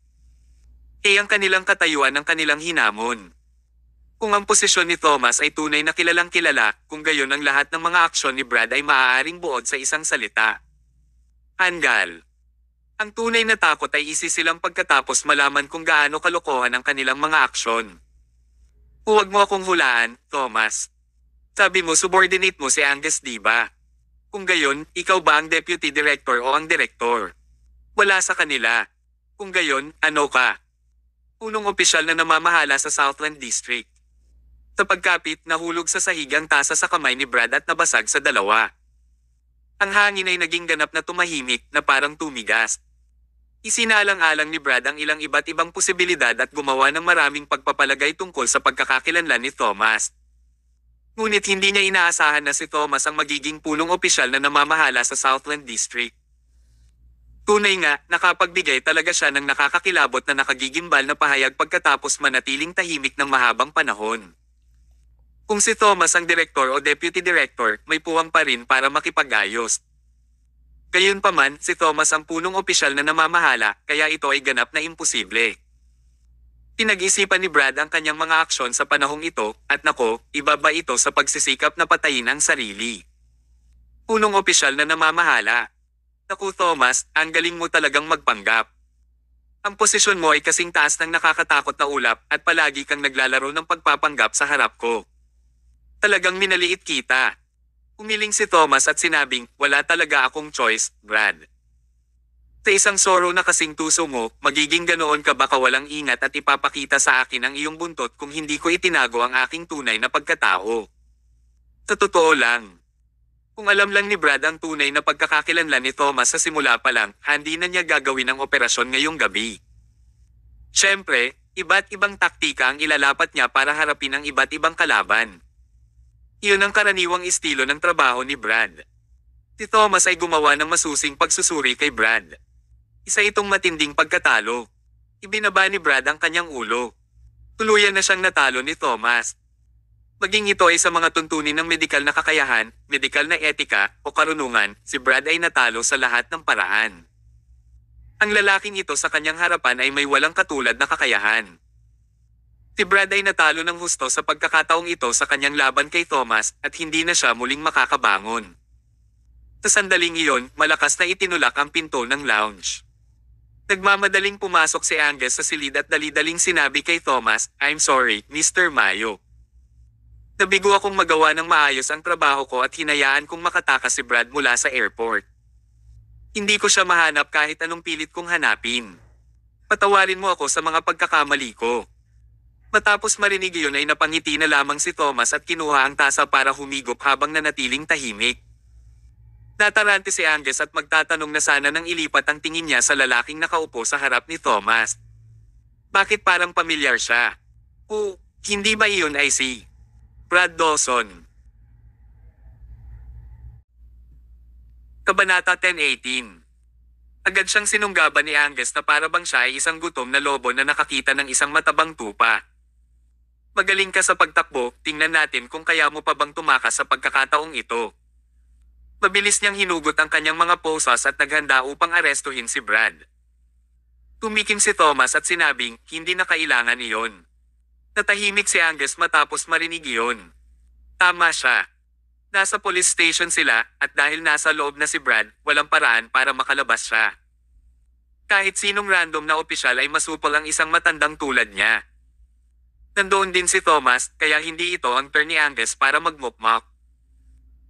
Ang kanilang katayuan ang kanilang hinamon. Kung ang posisyon ni Thomas ay tunay na kilalang kilala, kung gayon ang lahat ng mga aksyon ni Brad ay maaaring buod sa isang salita. Hanggal. Ang tunay na takot ay isisilang pagkatapos malaman kung gaano kalokohan ang kanilang mga aksyon. Huwag mo akong hulaan, Thomas. Sabi mo subordinate mo si Angus, di ba? Kung gayon, ikaw ba ang deputy director o ang direktor? Wala sa kanila. Kung gayon, ano ka? Punong opisyal na namamahala sa Southland District. Sa pagkapit, nahulog sa sahig ang tasa sa kamay ni Brad at nabasag sa dalawa. Ang hangin ay naging ganap na tumahimik na parang tumigas. Isinalang-alang ni Brad ang ilang iba't ibang posibilidad at gumawa ng maraming pagpapalagay tungkol sa pagkakakilanlan ni Thomas. Ngunit hindi niya inaasahan na si Thomas ang magiging punong opisyal na namamahala sa Southland District. Tunay nga, nakapagbigay talaga siya ng nakakakilabot na nakagigimbal na pahayag pagkatapos manatiling tahimik ng mahabang panahon. Kung si Thomas ang direktor o deputy director, may puwang pa rin para makipag-ayos. Gayunpaman, si Thomas ang punong opisyal na namamahala, kaya ito ay ganap na imposible. Pinag-isipan ni Brad ang kanyang mga aksyon sa panahong ito, at nako, iba ba ito sa pagsisikap na patayin ang sarili? Punong opisyal na namamahala. Naku Thomas, ang galing mo talagang magpanggap. Ang posisyon mo ay kasing taas ng nakakatakot na ulap at palagi kang naglalaro ng pagpapanggap sa harap ko. Talagang minaliit kita. Umiling si Thomas at sinabing, wala talaga akong choice, Brad. Sa isang sorrow na kasing tuso mo, magiging ganoon ka ba kawalang ingat at ipapakita sa akin ang iyong buntot kung hindi ko itinago ang aking tunay na pagkatao. Sa totoo lang. Kung alam lang ni Brad ang tunay na pagkakakilanlan ni Thomas sa simula pa lang, hindi na niya gagawin ang operasyon ngayong gabi. Siyempre, iba't ibang taktika ang ilalapat niya para harapin ang iba't ibang kalaban. Iyon ang karaniwang estilo ng trabaho ni Brad. Si Thomas ay gumawa ng masusing pagsusuri kay Brad. Isa itong matinding pagkatalo. Ibinaba ni Brad ang kanyang ulo. Tuluyan na siyang natalo ni Thomas. Maging ito ay sa mga tuntunin ng medikal na kakayahan, medikal na etika, o karunungan, si Brad ay natalo sa lahat ng paraan. Ang lalaking ito sa kanyang harapan ay may walang katulad na kakayahan. Si Brad ay natalo ng husto sa pagkakataong ito sa kanyang laban kay Thomas at hindi na siya muling makakabangon. Sa sandaling iyon, malakas na itinulak ang pinto ng lounge. Nagmamadaling pumasok si Angus sa silid at dali-daling sinabi kay Thomas, I'm sorry, Mr. Mayo. Nabigo akong magawa ng maayos ang trabaho ko at hinayaan kong makatakas si Brad mula sa airport. Hindi ko siya mahanap kahit anong pilit kong hanapin. Patawarin mo ako sa mga pagkakamali ko. Matapos marinig iyon ay napangiti na lamang si Thomas at kinuha ang tasa para humigop habang nanatiling tahimik. Natarante si Angus at magtatanong na sana nang ilipat ang tingin niya sa lalaking nakaupo sa harap ni Thomas. Bakit parang pamilyar siya? O, hindi ba iyon ay si Brad Dawson? Kabanata 10:18. Agad siyang sinunggaban ni Angus na para bang siya ay isang gutom na lobo na nakakita ng isang matabang tupa. Magaling ka sa pagtakbo, tingnan natin kung kaya mo pa bang tumakas sa pagkakataong ito. Mabilis niyang hinugot ang kanyang mga posas at naghanda upang arestuhin si Brad. Tumikim si Thomas at sinabing, hindi na kailangan iyon. Natahimik si Angus matapos marinig iyon. Tama siya. Nasa police station sila at dahil nasa loob na si Brad, walang paraan para makalabas siya. Kahit sinong random na opisyal ay masupol ang isang matandang tulad niya. Nandoon din si Thomas kaya hindi ito ang turn ni Angus para magmukmak.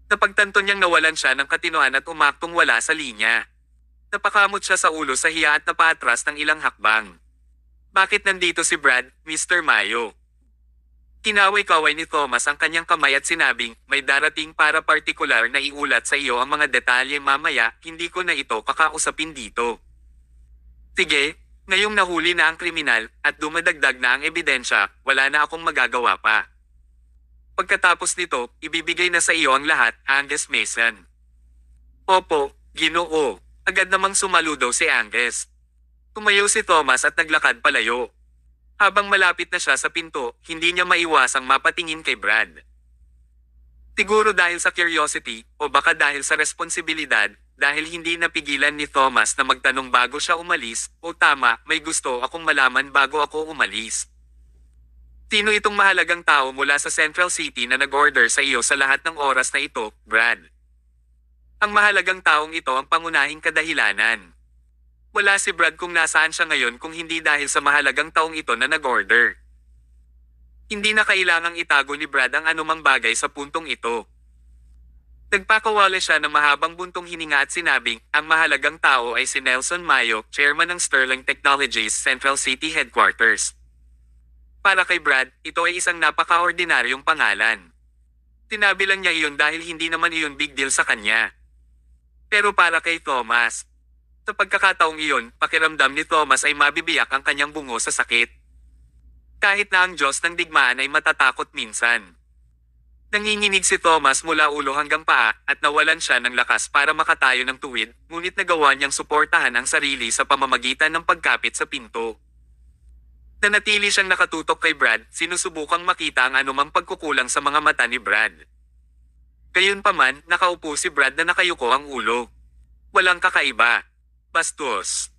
Napagtanto niyang nawalan siya ng katinoan at umaktong wala sa linya. Napakamot siya sa ulo sa hiya at napaatras ng ilang hakbang. Bakit nandito si Brad, Mr. Mayo? Kinaway-kaway ni Thomas ang kanyang kamay at sinabing, may darating para partikular na iulat sa iyo ang mga detalye mamaya, hindi ko na ito kakausapin dito. Sige, ngayong nahuli na ang kriminal at dumadagdag na ang ebidensya, wala na akong magagawa pa. Pagkatapos nito, ibibigay na sa iyo ang lahat, Angus Mason. Opo, Ginoo. Agad namang sumaludo si Angus. Tumayo si Thomas at naglakad palayo. Habang malapit na siya sa pinto, hindi niya maiwasang mapatingin kay Brad. Siguro dahil sa curiosity, o baka dahil sa responsibilidad, dahil hindi napigilan ni Thomas na magtanong bago siya umalis, o tama, may gusto akong malaman bago ako umalis. Sino itong mahalagang tao mula sa Central City na nag-order sa iyo sa lahat ng oras na ito, Brad? Ang mahalagang taong ito ang pangunahing kadahilanan. Wala si Brad kung nasaan siya ngayon kung hindi dahil sa mahalagang taong ito na nag-order. Hindi na kailangang itago ni Brad ang anumang bagay sa puntong ito. Nagpakawala siya ng mahabang buntong hininga at sinabing, ang mahalagang tao ay si Nelson Mayo, chairman ng Sterling Technologies Central City Headquarters. Para kay Brad, ito ay isang napaka-ordinaryong pangalan. Sinabi lang niya iyon dahil hindi naman iyon big deal sa kanya. Pero para kay Thomas, sa pagkakataong iyon, pakiramdam ni Thomas ay mabibiyak ang kanyang bungo sa sakit. Kahit na ang Diyos ng digmaan ay matatakot minsan. Nanginginig si Thomas mula ulo hanggang paa at nawalan siya ng lakas para makatayo ng tuwid, ngunit nagawa niyang suportahan ang sarili sa pamamagitan ng pagkapit sa pinto. Nanatili siyang nakatutok kay Brad, sinusubukang makita ang anumang pagkukulang sa mga mata ni Brad. Gayunpaman, nakaupo si Brad na nakayuko ang ulo. Walang kakaiba. Bastos.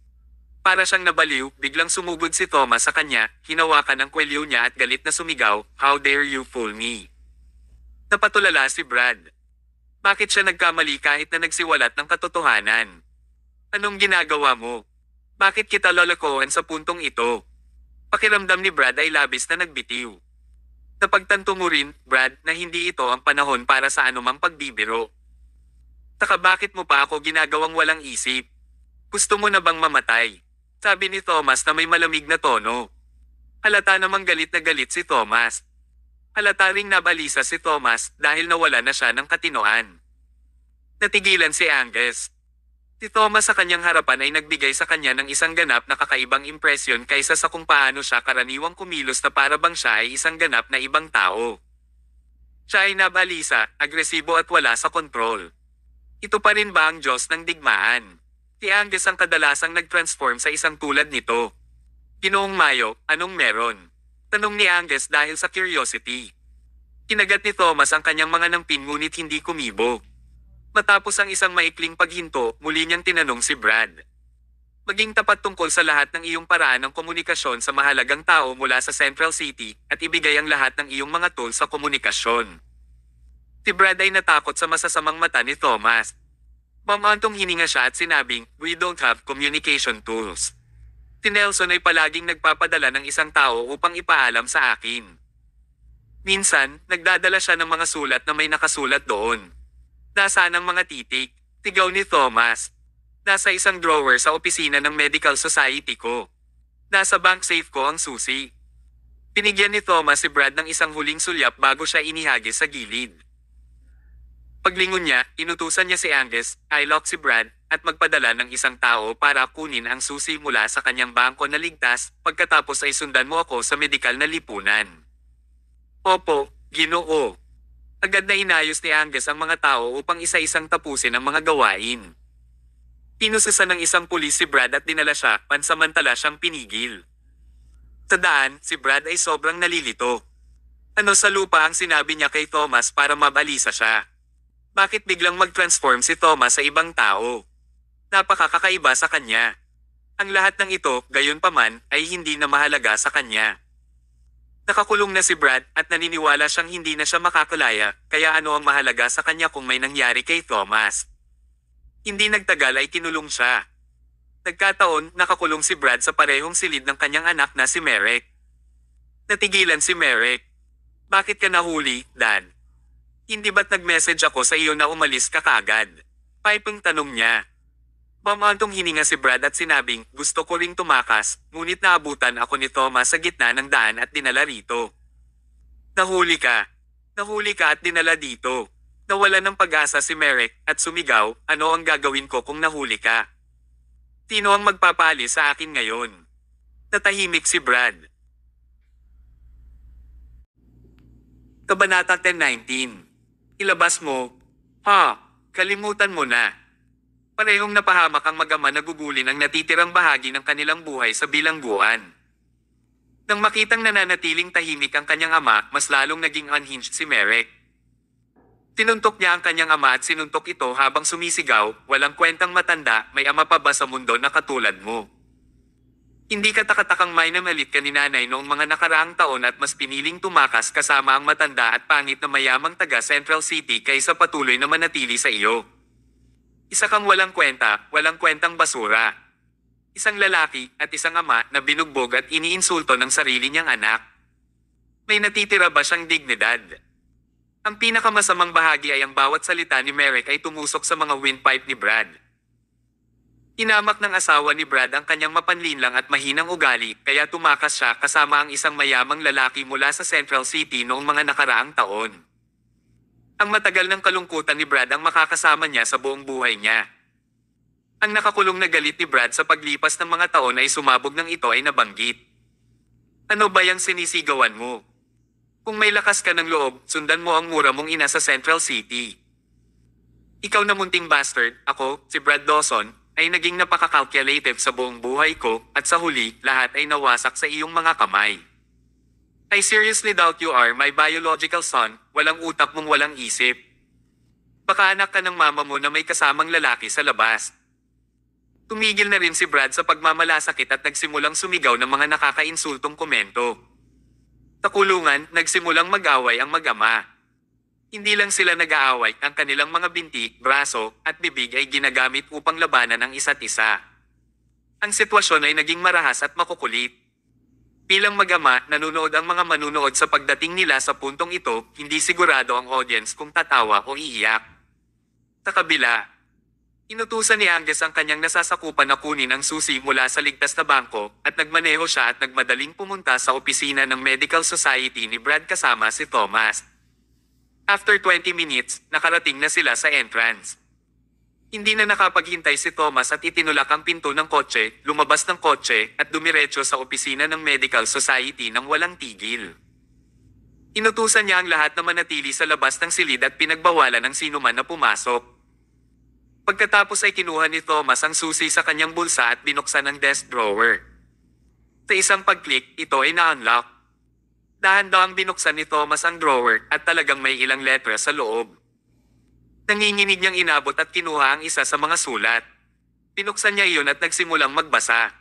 Para siyang nabaliw, biglang sumugod si Thomas sa kanya, hinawakan ang kwelyo niya at galit na sumigaw, "How dare you fool me?" Napatulala si Brad. Bakit siya nagkamali kahit na nagsiwalat ng katotohanan? Anong ginagawa mo? Bakit kita lolokohan sa puntong ito? Pakiramdam ni Brad ay labis na nagbitiw. Napagtanto mo rin, Brad, na hindi ito ang panahon para sa anumang pagbibiro. Taka bakit mo pa ako ginagawang walang isip? Gusto mo na bang mamatay? Sabi ni Thomas na may malamig na tono. Halata namang galit na galit si Thomas. Halata ring nabalisa si Thomas dahil nawala na siya ng katinoan. Natigilan si Angus. Si Thomas sa kanyang harapan ay nagbigay sa kanya ng isang ganap na kakaibang impresyon kaysa sa kung paano siya karaniwang kumilos na para bang siya ay isang ganap na ibang tao. Siya ay nabalisa, agresibo at wala sa kontrol. Ito pa rin ba ang Diyos ng digmaan? Si Angus ang kadalasang nag-transform sa isang tulad nito. Ginoong Mayo, anong meron? Tanong ni Angus dahil sa curiosity. Kinagat ni Thomas ang kanyang mga nampin ngunit hindi kumibo. Matapos ang isang maikling paghinto, muli niyang tinanong si Brad. Maging tapat tungkol sa lahat ng iyong paraan ng komunikasyon sa mahalagang tao mula sa Central City at ibigay ang lahat ng iyong mga tools sa komunikasyon. Si Brad ay natakot sa masasamang mata ni Thomas. Mamantong hininga siya at sinabing, "We don't have communication tools." Si Nelson ay palaging nagpapadala ng isang tao upang ipaalam sa akin. Minsan, nagdadala siya ng mga sulat na may nakasulat doon. Nasaan ang mga titik? Tigaw ni Thomas. Nasa isang drawer sa opisina ng Medical Society ko. Nasa bank safe ko ang susi. Pinigyan ni Thomas si Brad ng isang huling sulyap bago siya inihagis sa gilid. Paglingon niya, inutusan niya si Angus, i-lock si Brad, at magpadala ng isang tao para kunin ang susi mula sa kanyang bangko na ligtas, pagkatapos ay sundan mo ako sa medikal na lipunan. Opo, Ginoo. Agad na inayos ni Angus ang mga tao upang isa-isang tapusin ang mga gawain. Pinususan ng isang pulis si Brad at dinala siya, pansamantala siyang pinigil. Sa daan, si Brad ay sobrang nalilito. Ano sa lupa ang sinabi niya kay Thomas para mabalisa siya? Bakit biglang mag-transform si Thomas sa ibang tao? Napakakakaiba sa kanya. Ang lahat ng ito, gayunpaman, ay hindi na mahalaga sa kanya. Nakakulong na si Brad at naniniwala siyang hindi na siya makakalaya, kaya ano ang mahalaga sa kanya kung may nangyari kay Thomas. Hindi nagtagal ay kinulong siya. Nagkataon, nakakulong si Brad sa parehong silid ng kanyang anak na si Merrick. Natigilan si Merrick. Bakit ka nahuli, Dad? Hindi ba't nag-message ako sa iyo na umalis ka kaagad? Paipong tanong niya. Mamantong hininga si Brad at sinabing, gusto ko ring tumakas, ngunit naabutan ako ni Thomas sa gitna ng daan at dinala rito. Nahuli ka. Nahuli ka at dinala dito. Nawala ng pag-asa si Merrick at sumigaw, ano ang gagawin ko kung nahuli ka? Sino ang magpapali sa akin ngayon? Natahimik si Brad. Kabanata 10:19. Ilabas mo. Kalimutan mo na. Parehong napahamak ang mag-ama na gugulin ang natitirang bahagi ng kanilang buhay sa bilangguan. Nang makitang nananatiling tahimik ang kanyang ama, mas lalong naging unhinged si Merrick. Tinuntok niya ang kanyang ama at sinuntok ito habang sumisigaw, walang kwentang matanda, may ama pa ba sa mundo na katulad mo? Hindi ka takatakang may namalit ka ni nanay noong mga nakaraang taon at mas piniling tumakas kasama ang matanda at pangit na mayamang taga Central City kaysa patuloy na manatili sa iyo. Isa kang walang kwenta, walang kwentang basura. Isang lalaki at isang ama na binugbog at iniinsulto ng sarili niyang anak. May natitira ba siyang dignidad? Ang pinakamasamang bahagi ay ang bawat salita ni Merrick ay tumusok sa mga windpipe ni Brad. Inamak ng asawa ni Brad ang kanyang mapanlinlang at mahinang ugali, kaya tumakas siya kasama ang isang mayamang lalaki mula sa Central City noong mga nakaraang taon. Ang matagal ng kalungkutan ni Brad ang makakasama niya sa buong buhay niya. Ang nakakulong na galit ni Brad sa paglipas ng mga taon ay sumabog ng ito ay nabanggit. Ano ba yung sinisigawan mo? Kung may lakas ka ng loob, sundan mo ang mura mong ina sa Central City. Ikaw na munting bastard, ako, si Brad Dawson, ay naging napaka-calculative sa buong buhay ko, at sa huli, lahat ay nawasak sa iyong mga kamay. I seriously doubt you are my biological son, walang utak mong walang isip. Baka anak ka ng mama mo na may kasamang lalaki sa labas. Tumigil na rin si Brad sa pagmamalasakit at nagsimulang sumigaw ng mga nakakainsultong komento. Sa kulungan, nagsimulang mag-away ang mag-ama. Hindi lang sila nag-aaway, ang kanilang mga binti, braso, at bibig ay ginagamit upang labanan ang isa't isa. Ang sitwasyon ay naging marahas at makukulit. Bilang mag-ama, nanunood ang mga manunood sa pagdating nila sa puntong ito, hindi sigurado ang audience kung tatawa o iiyak. Sa kabila, inutusan ni Angus ang kanyang nasasakupan na kunin ang susi mula sa ligtas na bangko, at nagmaneho siya at nagmadaling pumunta sa opisina ng Medical Society ni Brad kasama si Thomas. After 20 minutes, nakarating na sila sa entrance. Hindi na nakapaghintay si Thomas at itinulak ang pinto ng kotse, lumabas ng kotse, at dumiretso sa opisina ng Medical Society nang walang tigil. Inutusan niya ang lahat na manatili sa labas ng silid at pinagbawalan ng sinuman na pumasok. Pagkatapos ay kinuha ni Thomas ang susi sa kanyang bulsa at binuksan ang desk drawer. Sa isang pag-click, ito ay na-unlock. Dahan-dahang binuksan ni Thomas ang drawer at talagang may ilang letra sa loob. Nanginginig niyang inabot at kinuha ang isa sa mga sulat. Pinuksan niya iyon at nagsimulang magbasa.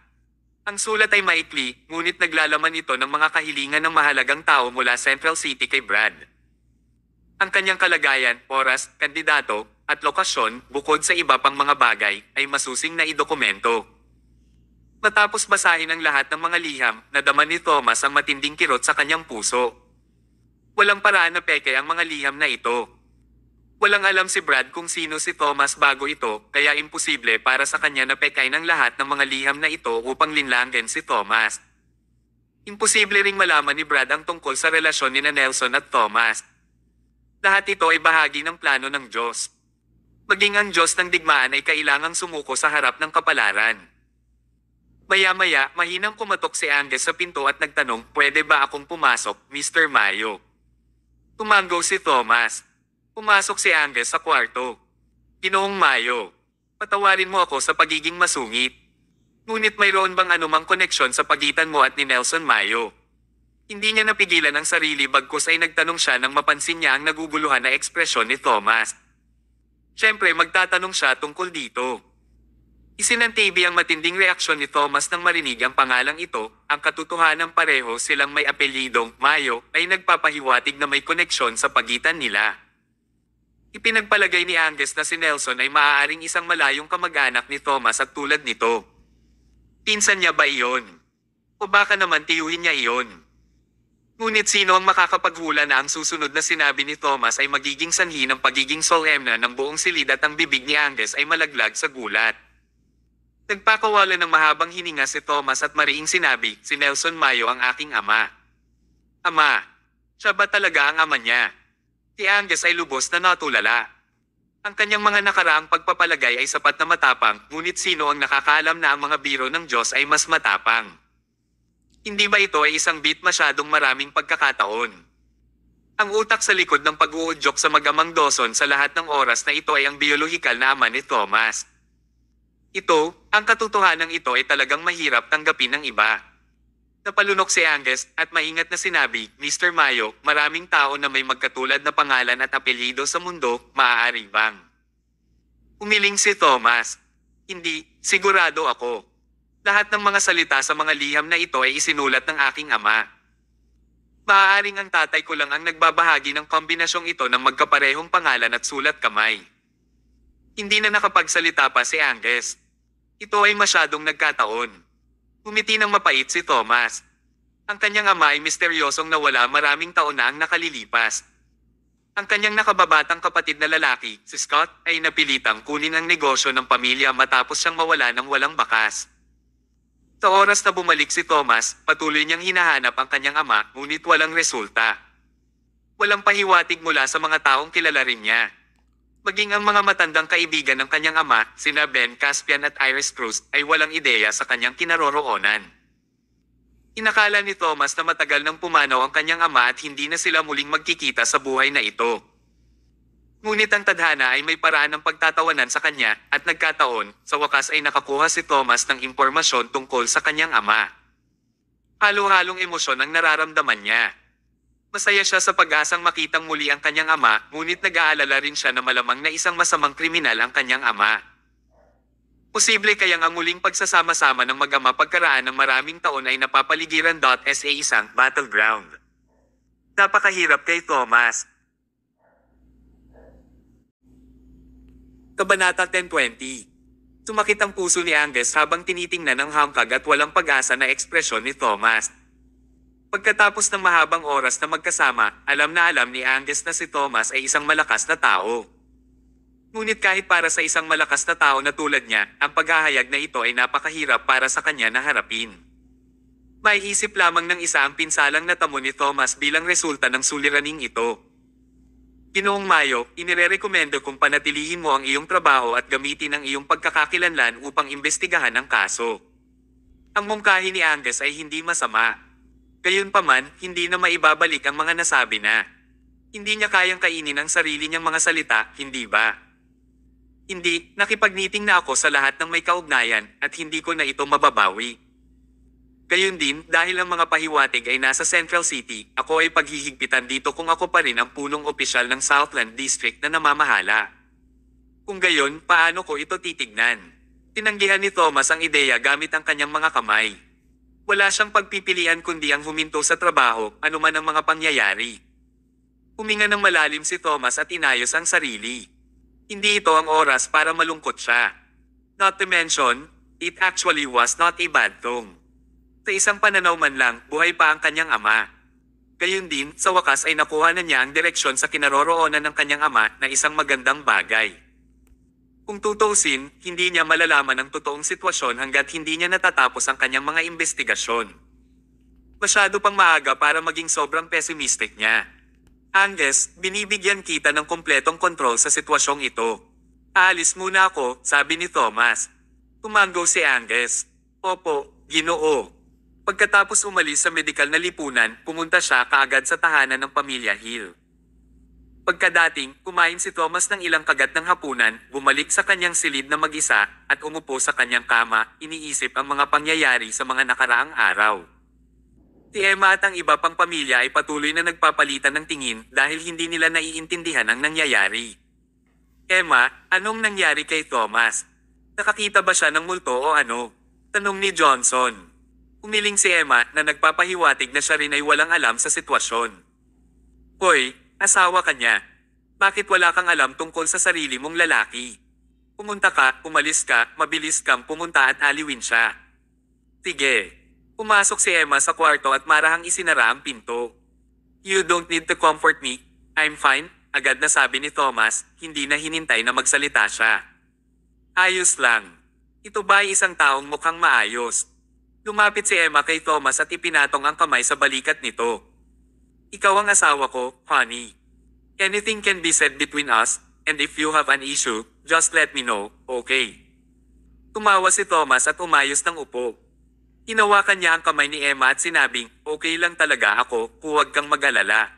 Ang sulat ay maikli, ngunit naglalaman ito ng mga kahilingan ng mahalagang tao mula Central City kay Brad. Ang kanyang kalagayan, oras, kandidato, at lokasyon, bukod sa iba pang mga bagay, ay masusing na idokumento. Matapos basahin ang lahat ng mga liham, nadama ni Thomas ang matinding kirot sa kanyang puso. Walang paraan na peke ang mga liham na ito. Walang alam si Brad kung sino si Thomas bago ito, kaya imposible para sa kanya na pekay ng lahat ng mga liham na ito upang linlangin si Thomas. Imposible ring malaman ni Brad ang tungkol sa relasyon ni Nelson at Thomas. Lahat ito ay bahagi ng plano ng Diyos. Maging ang Diyos ng digmaan ay kailangang sumuko sa harap ng kapalaran. Maya-maya, mahinang kumatok si Angus sa pinto at nagtanong, pwede ba akong pumasok, Mr. Mayo? Tumango si Thomas. Pumasok si Angus sa kwarto. Ginoong Mayo, patawarin mo ako sa pagiging masungit. Ngunit mayroon bang anumang koneksyon sa pagitan mo at ni Nelson Mayo? Hindi niya napigilan ang sarili bagkus ay nagtanong siya nang mapansin niya ang naguguluhan na ekspresyon ni Thomas. Siyempre magtatanong siya tungkol dito. Isinantibi ang matinding reaksyon ni Thomas nang marinig ang pangalang ito, ang katotohanan pareho silang may apelyidong Mayo ay nagpapahiwatig na may koneksyon sa pagitan nila. Ipinagpalagay ni Angus na si Nelson ay maaaring isang malayong kamag-anak ni Thomas at tulad nito. Pinsan niya ba iyon? O baka naman tiyuhin niya iyon? Ngunit sino ang makakapaghula na ang susunod na sinabi ni Thomas ay magiging sanhi ng pagiging solemna ng buong silid at ang bibig ni Angus ay malaglag sa gulat. Nagpakawala ng mahabang hininga si Thomas at mariing sinabi, si Nelson Mayo ang aking ama. Ama, siya ba talaga ang ama niya? Si Angus ay lubos na natulala. Ang kanyang mga nakaraang pagpapalagay ay sapat na matapang, ngunit sino ang nakakaalam na ang mga biro ng Diyos ay mas matapang? Hindi ba ito ay isang bit masyadong maraming pagkakataon? Ang utak sa likod ng pag-uudyok sa mag-amang Dawson sa lahat ng oras na ito ay ang biolohikal na ama ni Thomas. Ito, ang katotohanan ito ay talagang mahirap tanggapin ng iba. Napalunok si Angus at maingat na sinabi, Mr. Mayo, maraming tao na may magkatulad na pangalan at apelyido sa mundo, maaari bang? Umiling si Thomas. Hindi, sigurado ako. Lahat ng mga salita sa mga liham na ito ay isinulat ng aking ama. Maaaring ang tatay ko lang ang nagbabahagi ng kombinasyong ito ng magkaparehong pangalan at sulat kamay. Hindi na nakapagsalita pa si Angus. Ito ay masyadong nagkataon. Umiti ng mapait si Thomas. Ang kanyang ama ay misteryosong nawala maraming taon na ang nakalilipas. Ang kanyang nakababatang kapatid na lalaki, si Scott, ay napilitang kunin ang negosyo ng pamilya matapos siyang mawala ng walang bakas. Sa oras na bumalik si Thomas, patuloy niyang hinahanap ang kanyang ama, ngunit walang resulta. Walang pahiwatig mula sa mga taong kilala rin niya. Maging ang mga matandang kaibigan ng kanyang ama, sina Ben Caspian at Iris Cruz, ay walang ideya sa kanyang kinaroroonan. Inakala ni Thomas na matagal nang pumanaw ang kanyang ama at hindi na sila muling magkikita sa buhay na ito. Ngunit ang tadhana ay may paraan ng pagtatawanan sa kanya at nagkataon, sa wakas ay nakakuha si Thomas ng impormasyon tungkol sa kanyang ama. Halo-halong emosyon ang nararamdaman niya. Masaya siya sa pag-asang makitang muli ang kanyang ama, ngunit nag-aalala rin siya na malamang na isang masamang kriminal ang kanyang ama. Posible kayang ang muling pagsasama-sama ng mag-ama pagkaraan ng maraming taon ay napapaligiran sa isang battleground. Napakahirap kay Thomas. Kabanata 10:20. Sumakit ang puso ni Angus habang tinitingnan ang hangkag at walang pag-asa na ekspresyon ni Thomas. Pagkatapos ng mahabang oras na magkasama, alam ni Angus na si Thomas ay isang malakas na tao. Ngunit kahit para sa isang malakas na tao na tulad niya, ang paghahayag na ito ay napakahirap para sa kanya na harapin. May isip lamang ng isa ang pinsalang natamo ni Thomas bilang resulta ng suliraning ito. Ginoong Mayo, inirerekomendo kong panatilihin mo ang iyong trabaho at gamitin ang iyong pagkakakilanlan upang imbestigahan ang kaso. Ang mungkahi ni Angus ay hindi masama. Gayunpaman, hindi na maibabalik ang mga nasabi na. Hindi niya kayang kainin ang sarili niyang mga salita, hindi ba? Hindi, nakipagniting na ako sa lahat ng may kaugnayan at hindi ko na ito mababawi. Gayun din, dahil ang mga pahiwatig ay nasa Central City, ako ay paghihigpitan dito kung ako pa rin ang punong opisyal ng Southland District na namamahala. Kung gayon, paano ko ito titignan? Tinanggihan ni Thomas ang ideya gamit ang kanyang mga kamay. Wala siyang pagpipilian kundi ang huminto sa trabaho, anuman ang mga pangyayari. Huminga ng malalim si Thomas at inayos ang sarili. Hindi ito ang oras para malungkot siya. Not to mention, it actually was not a bad thing. Sa isang pananaw man lang, buhay pa ang kanyang ama. Gayun din, sa wakas ay nakuha na niya ang direksyon sa kinaroroonan ng kanyang ama na isang magandang bagay. Kung tutuusin, hindi niya malalaman ang totoong sitwasyon hanggat hindi niya natatapos ang kanyang mga investigasyon. Masyado pang maaga para maging sobrang pessimistic niya. Angus, binibigyan kita ng kumpletong kontrol sa sitwasyong ito. Aalis muna ako, sabi ni Thomas. Tumango si Angus. Opo, Ginoo. Pagkatapos umalis sa medikal na lipunan, pumunta siya kaagad sa tahanan ng pamilya Hill. Pagkadating, kumain si Thomas ng ilang kagat ng hapunan, bumalik sa kanyang silid na mag-isa, at umupo sa kanyang kama, iniisip ang mga pangyayari sa mga nakaraang araw. Si Emma at ang iba pang pamilya ay patuloy na nagpapalitan ng tingin dahil hindi nila naiintindihan ang nangyayari. Emma, anong nangyari kay Thomas? Nakakita ba siya ng multo o ano? Tanong ni Johnson. Umiling si Emma na nagpapahiwatig na siya rin ay walang alam sa sitwasyon. Hoy, asawa ka niya. Bakit wala kang alam tungkol sa sarili mong lalaki? Pumunta ka, umalis ka, mabilis kang pumunta at aliwin siya. Sige. Pumasok si Emma sa kwarto at marahang isinara ang pinto. You don't need to comfort me. I'm fine, agad na sabi ni Thomas, hindi na hinintay na magsalita siya. Ayos lang. Ito ba ay isang taong mukhang maayos? Lumapit si Emma kay Thomas at ipinatong ang kamay sa balikat nito. Ikaw ang asawa ko, honey. Anything can be said between us, and if you have an issue, just let me know, okay? Tumawa si Thomas at umayos ng upo. Hinawakan niya ang kamay ni Emma at sinabing, okay lang talaga ako, huwag kang mag-alala.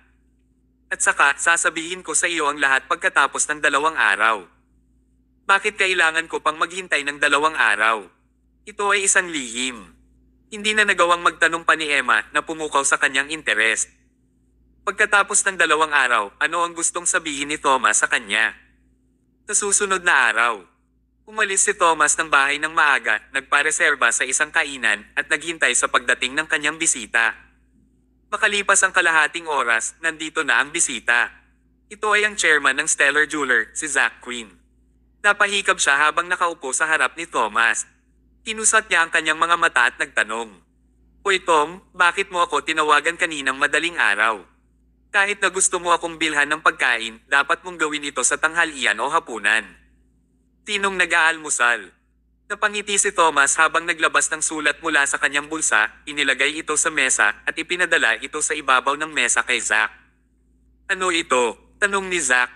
At saka, sasabihin ko sa iyo ang lahat pagkatapos ng 2 araw. Bakit kailangan ko pang maghintay ng 2 araw? Ito ay isang lihim. Hindi na nagawang magtanong pa ni Emma na pumukaw sa kanyang interes. Pagkatapos ng 2 araw, ano ang gustong sabihin ni Thomas sa kanya? Sa susunod na araw, umalis si Thomas ng bahay ng maaga, nagpareserba sa isang kainan at naghintay sa pagdating ng kanyang bisita. Makalipas ang kalahating oras, nandito na ang bisita. Ito ay ang chairman ng Stellar Jeweler, si Zach Quinn. Napahikab siya habang nakaupo sa harap ni Thomas. Kinusat niya ang kanyang mga mata at nagtanong. Hoy Tom, bakit mo ako tinawagan kaninang madaling araw? Kahit na gusto mo akong bilhan ng pagkain, dapat mong gawin ito sa tanghalian o hapunan. Tinong nag-aalmusal. Napangiti si Thomas habang naglabas ng sulat mula sa kanyang bulsa, inilagay ito sa mesa at ipinadala ito sa ibabaw ng mesa kay Zach. Ano ito? Tanong ni Zach.